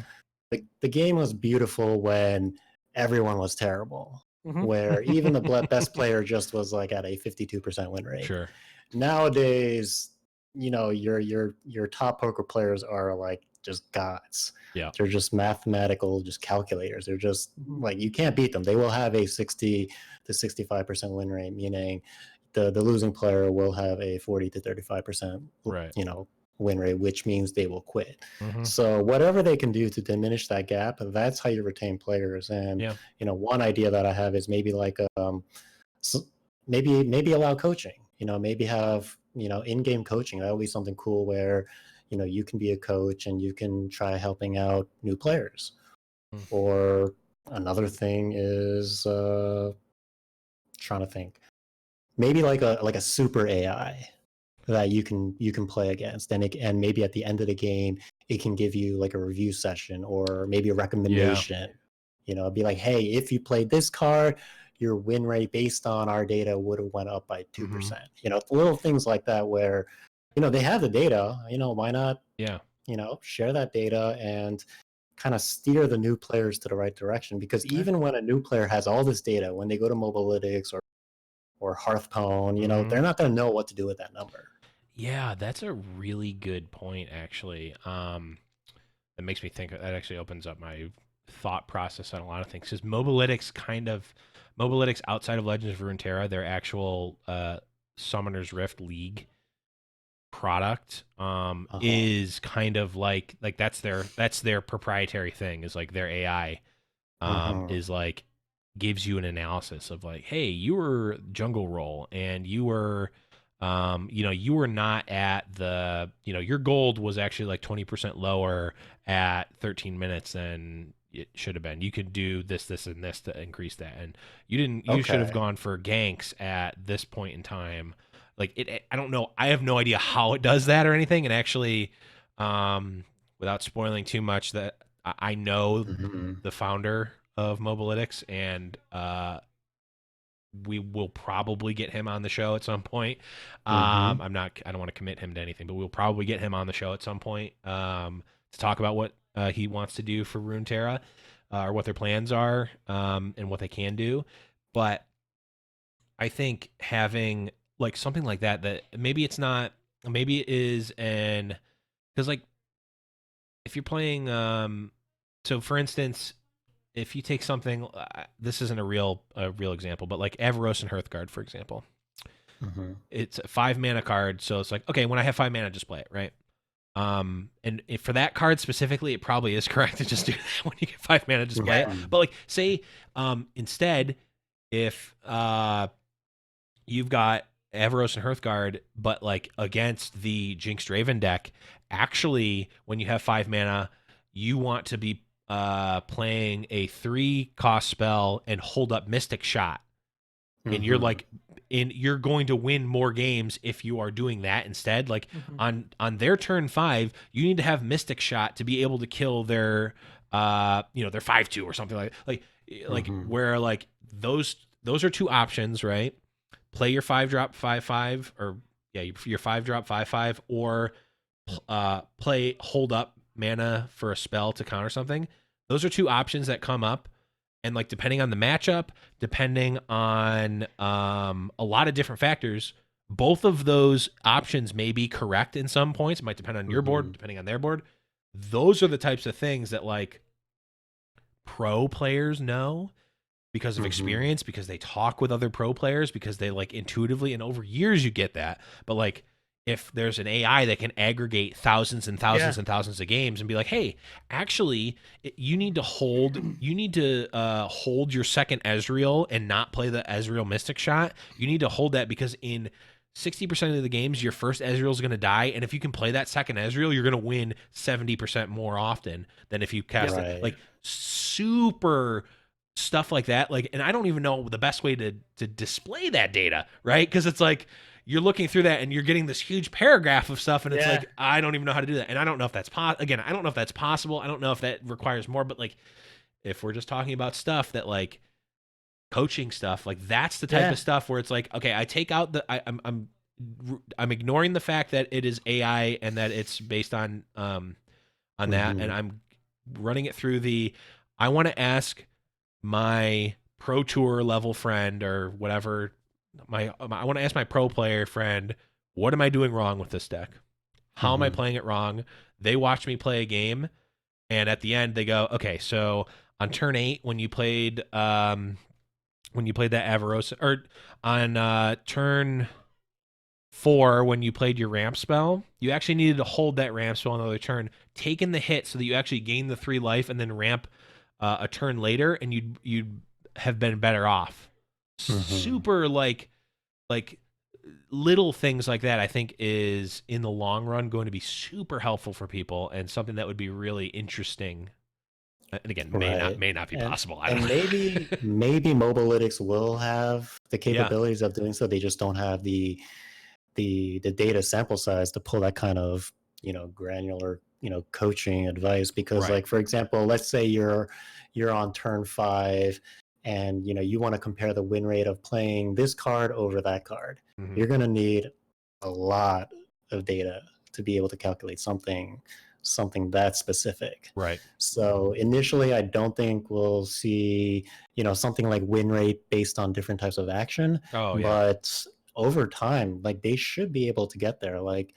the game was beautiful when everyone was terrible, where even the best player just was like at a 52% win rate. Sure. Nowadays, your top poker players are like just gods. Yeah. They're just mathematical, just calculators. They're just like, you can't beat them. They will have a 60 to 65% win rate, meaning the losing player will have a 40 to 35%, right, win rate, which means they will quit. So whatever they can do to diminish that gap, that's how you retain players. And one idea that I have is maybe like maybe allow coaching. Maybe have in-game coaching. That would be something cool where you can be a coach and you can try helping out new players. Or another thing is trying to think, maybe like a super AI that you can play against, and maybe at the end of the game it can give you like a review session or maybe a recommendation. Be like, hey, if you played this card, your win rate based on our data would have went up by 2%. Little things like that where they have the data. Why not share that data and kind of steer the new players to the right direction? Because even when a new player has all this data, when they go to Mobalytics or Hearthstone, they're not going to know what to do with that number. Yeah, that's a really good point, actually. That makes me think, that actually opens up my thought process on a lot of things. Because Mobalytics outside of Legends of Runeterra, their actual Summoner's Rift League product is kind of like that's their proprietary thing, is like their AI is like gives you an analysis of like, hey, you were jungle role and you were you were not at the, your gold was actually like 20% lower at 13 minutes than it should have been. You could do this, and this to increase that. And you should have gone for ganks at this point in time. Like I don't know. I have no idea how it does that or anything. And actually, without spoiling too much, that I know the founder of Mobalytics, and we will probably get him on the show at some point. I don't want to commit him to anything, but we'll probably get him on the show at some point to talk about what he wants to do for Runeterra, or what their plans are, and what they can do. But I think having like something like that maybe it is because like if you're playing, so for instance, if you take something, this isn't a real example, but like Avaros and Hearthguard, for example, it's a 5 mana card. So it's like, okay, when I have 5 mana, just play it, right? And if for that card specifically, it probably is correct to just do that when you get 5 mana, just play it. But like, say, instead, if you've got Avaros and Hearthguard, but like against the Jinxed Raven deck, actually, when you have 5 mana, you want to be playing a 3-cost spell and hold up Mystic Shot, and you're like, you're going to win more games if you are doing that instead. Like on their turn 5, you need to have Mystic Shot to be able to kill their their 5/2 or something like where like those are two options, right? Play your 5-drop 5/5, or your 5-drop 5/5, or play hold up mana for a spell to counter something. Those are two options that come up, and like depending on the matchup, depending on a lot of different factors, both of those options may be correct in some points. It might depend on your board, depending on their board. Those are the types of things that like pro players know because of experience, because they talk with other pro players, because they like intuitively, and over years you get that. But like, if there's an AI that can aggregate thousands and thousands and thousands of games and be like, hey, actually, you need to hold your second Ezreal and not play the Ezreal Mystic Shot. You need to hold that because in 60% of the games, your first Ezreal is going to die. And if you can play that second Ezreal, you're going to win 70% more often than if you cast it. Like super stuff like that. Like, and I don't even know the best way to display that data, right? Because it's like, you're looking through that and you're getting this huge paragraph of stuff, and it's like, I don't even know how to do that. And I don't know if that's again, I don't know if that's possible. I don't know if that requires more, but like, if we're just talking about stuff that like coaching stuff, like that's the type of stuff where it's like, okay, I take out I'm ignoring the fact that it is AI and that it's based on that. And I'm running it through I want to ask my pro tour level friend or whatever, I want to ask my pro player friend, what am I doing wrong with this deck? How am I playing it wrong? They watch me play a game, and at the end they go, okay, so on turn 8 when you played that Avarosa, or on turn 4 when you played your ramp spell, you actually needed to hold that ramp spell another turn, taking the hit so that you actually gain the 3 life and then ramp a turn later, and you'd have been better off. Super like little things like that, I think, is in the long run going to be super helpful for people, and something that would be really interesting. And again, may not be possible. I don't know. maybe Mobalytics will have the capabilities of doing so. They just don't have the data sample size to pull that kind of granular coaching advice. Because like, for example, let's say you're on turn 5 and you want to compare the win rate of playing this card over that card. You're going to need a lot of data to be able to calculate something that specific. Right. So initially, I don't think we'll see something like win rate based on different types of action. But over time, like, they should be able to get there. Like,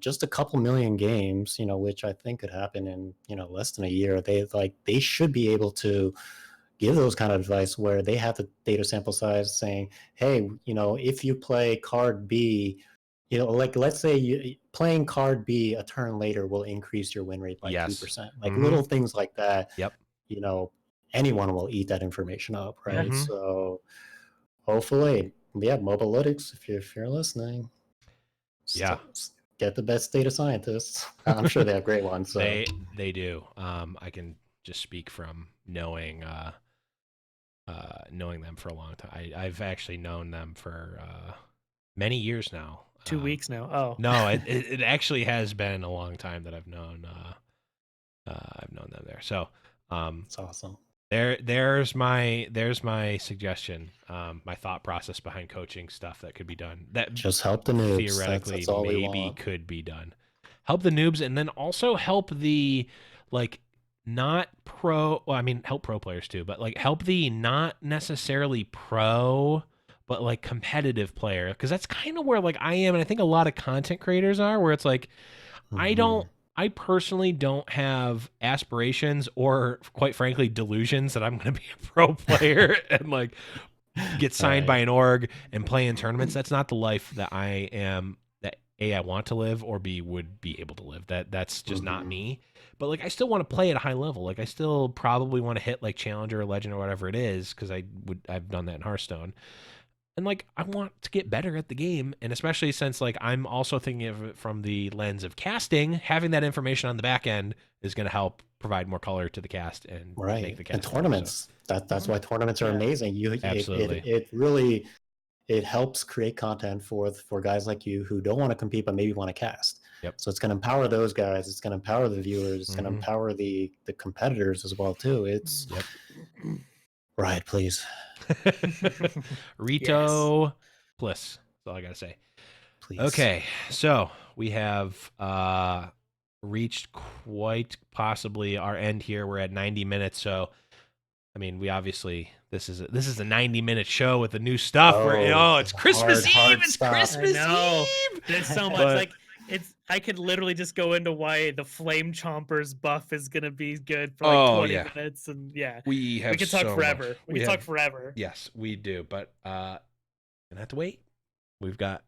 just a couple million games, which I think could happen in less than a year. They should be able to give those kind of advice where they have the data sample size saying, hey, if you play card B, like, let's say playing card B a turn later will increase your win rate by 2%. Like, little things like that. Yep. Anyone will eat that information up, right? So hopefully, Mobalytics, if you're listening, get the best data scientists. I'm sure they have great ones. So. They do. I can just speak from knowing them for a long time. I've actually known them for many years now. 2 weeks now. Oh no, it actually has been a long time that I've known them there. So it's awesome. There's my suggestion, my thought process behind coaching stuff that could be done. That just help the noobs. Theoretically, that's all maybe could be done. Help the noobs, and then also help the not pro. Well, I mean, help pro players too, but help the not necessarily pro, but competitive player, because that's kind of where I am, and I think a lot of content creators are, where it's I personally don't have aspirations or, quite frankly, delusions that I'm going to be a pro player and get signed by an org and play in tournaments. That's not the life that I am, that A, I want to live, or B, would be able to live. That's just not me. But I still want to play at a high level. I still probably want to hit Challenger or Legend or whatever it is, because I've done that in Hearthstone. And I want to get better at the game, and especially since I'm also thinking of it from the lens of casting, having that information on the back end is going to help provide more color to the cast and make the cast. And tournaments. That's why tournaments are amazing. Absolutely. It really helps create content for guys like you who don't want to compete but maybe want to cast. Yep. So it's going to empower those guys. It's going to empower the viewers. It's going to empower the competitors as well too. It's right, please. Rito Bliss. That's all I gotta say. Please. Okay, so we have reached quite possibly our end here. We're at 90 minutes, so I mean, we obviously this is a 90-minute show with the new stuff. It's Christmas Eve. It's Christmas Eve. There's so much I could literally just go into why the Flame Chompers buff is gonna be good for 20 minutes, and we could talk forever. We could talk forever. Yes, we do, but gonna have to wait. We've got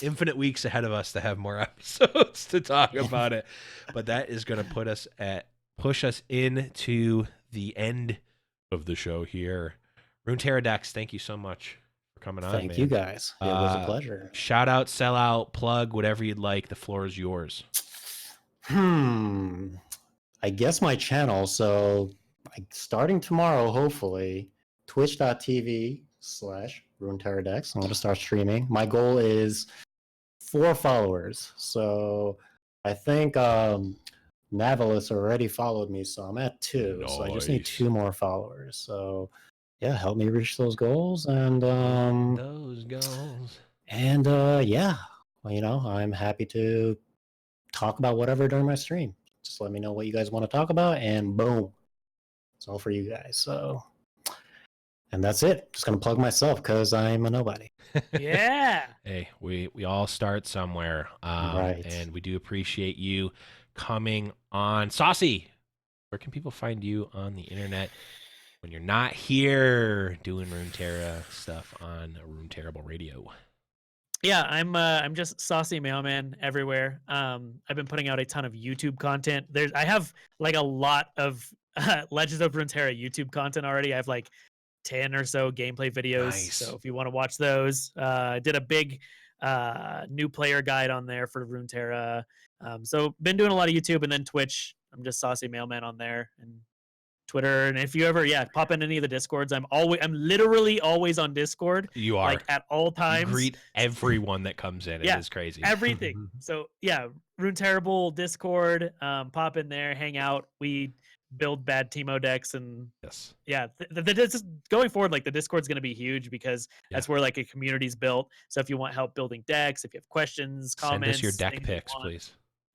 infinite weeks ahead of us to have more episodes to talk about it, but that is gonna push us into the end of the show here. Runeterradex, thank you so much for coming on. Thank you guys. It was a pleasure. Shout out, sell out, plug, whatever you'd like. The floor is yours. I guess my channel. So starting tomorrow, hopefully, twitch.tv/Runeterradex. I'm going to start streaming. My goal is 4 followers. So I think Navalis already followed me, so I'm at 2. Nice. So I just need 2 more followers. So help me reach those goals, and I'm happy to talk about whatever during my stream. Just let me know what you guys want to talk about, and boom, it's all for you guys. So, and that's it. Just gonna plug myself because I'm a nobody. Yeah. Hey, we all start somewhere, Right. and we do appreciate you coming on. Saucy, where can people find you on the internet when you're not here doing Runeterra stuff on Runeterrable Radio? Yeah, I'm just Saucy Mailman everywhere. I've been putting out a ton of YouTube content. I have like a lot of Legends of Runeterra YouTube content already. I have like 10 or so gameplay videos. Nice. So if you want to watch those, I did a big new player guide on there for Runeterra. So been doing a lot of YouTube, and then Twitch. I'm just Saucy Mailman on there, and Twitter. And if you ever pop in any of the Discords, I'm literally always on Discord. You are, like at all times. You greet everyone that comes in. Yeah, it is crazy. Everything. So yeah, Runeterrable Discord. Pop in there, hang out. We build bad Teemo decks, and yes, yeah, going forward, like the Discord's going to be huge because that's where like a community's built. So if you want help building decks, if you have questions, comments, send us your deck picks, please.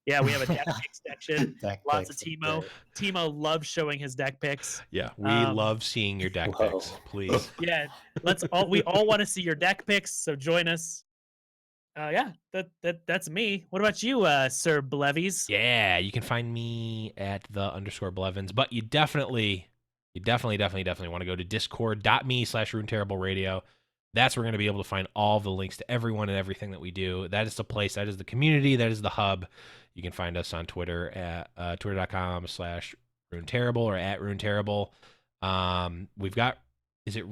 Yeah, we have a deck pick section. Lots of Teemo. Teemo loves showing his deck picks. Yeah, we love seeing your deck picks. Please. Yeah, we all want to see your deck picks. So join us. Yeah, that's me. What about you, Sir Blevies? Yeah, you can find me at _Blevins, but you definitely want to go to discord.me/Runeterrable Radio. That's where we're going to be able to find all the links to everyone and everything that we do. That is the place. That is the community. That is the hub. You can find us on Twitter at twitter.com/Runeterrable or at Runeterrable. We've got, is it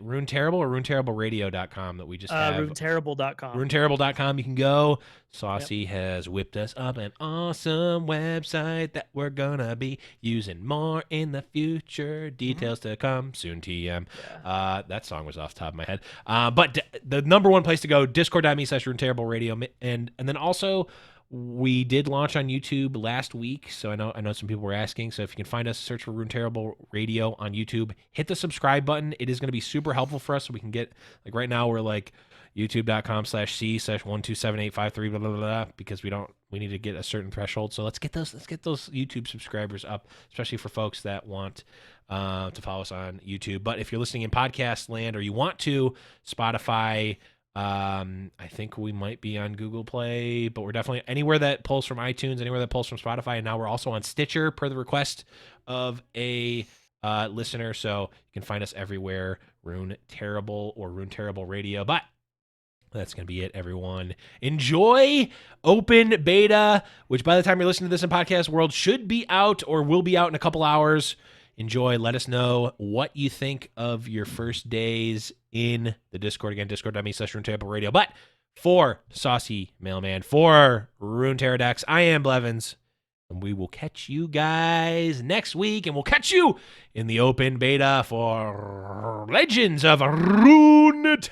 Runeterrable or Runeterrableradio.com that we just have? Runeterrable.com. Runeterrable.com. You can go. Saucy has whipped us up an awesome website that we're going to be using more in the future. Details to come. Soon TM. Yeah. That song was off the top of my head. But the number one place to go, discord.me/Runeterrableradio. And then also, we did launch on YouTube last week, so I know some people were asking. So if you can find us, search for Runeterrable Radio on YouTube. Hit the subscribe button. It is going to be super helpful for us, so we can get, like right now we're like youtube.com/c/12785 blah blah blah, because we need to get a certain threshold. So let's get those YouTube subscribers up, especially for folks that want to follow us on YouTube. But if you're listening in podcast land or you want to, Spotify. I think we might be on Google Play, but we're definitely anywhere that pulls from iTunes, anywhere that pulls from Spotify, and now we're also on Stitcher per the request of a listener. So you can find us everywhere, Runeterrable or Runeterrable Radio. But that's going to be it, everyone. Enjoy open beta, which by the time you're listening to this in podcast world should be out or will be out in a couple hours. Enjoy. Let us know what you think of your first days in the Discord. Again, discord.me/Runeterrable Radio. But for Saucy Mailman, for Runeterradex, I am Blevins, and we will catch you guys next week, and we'll catch you in the open beta for Legends of Runeterra.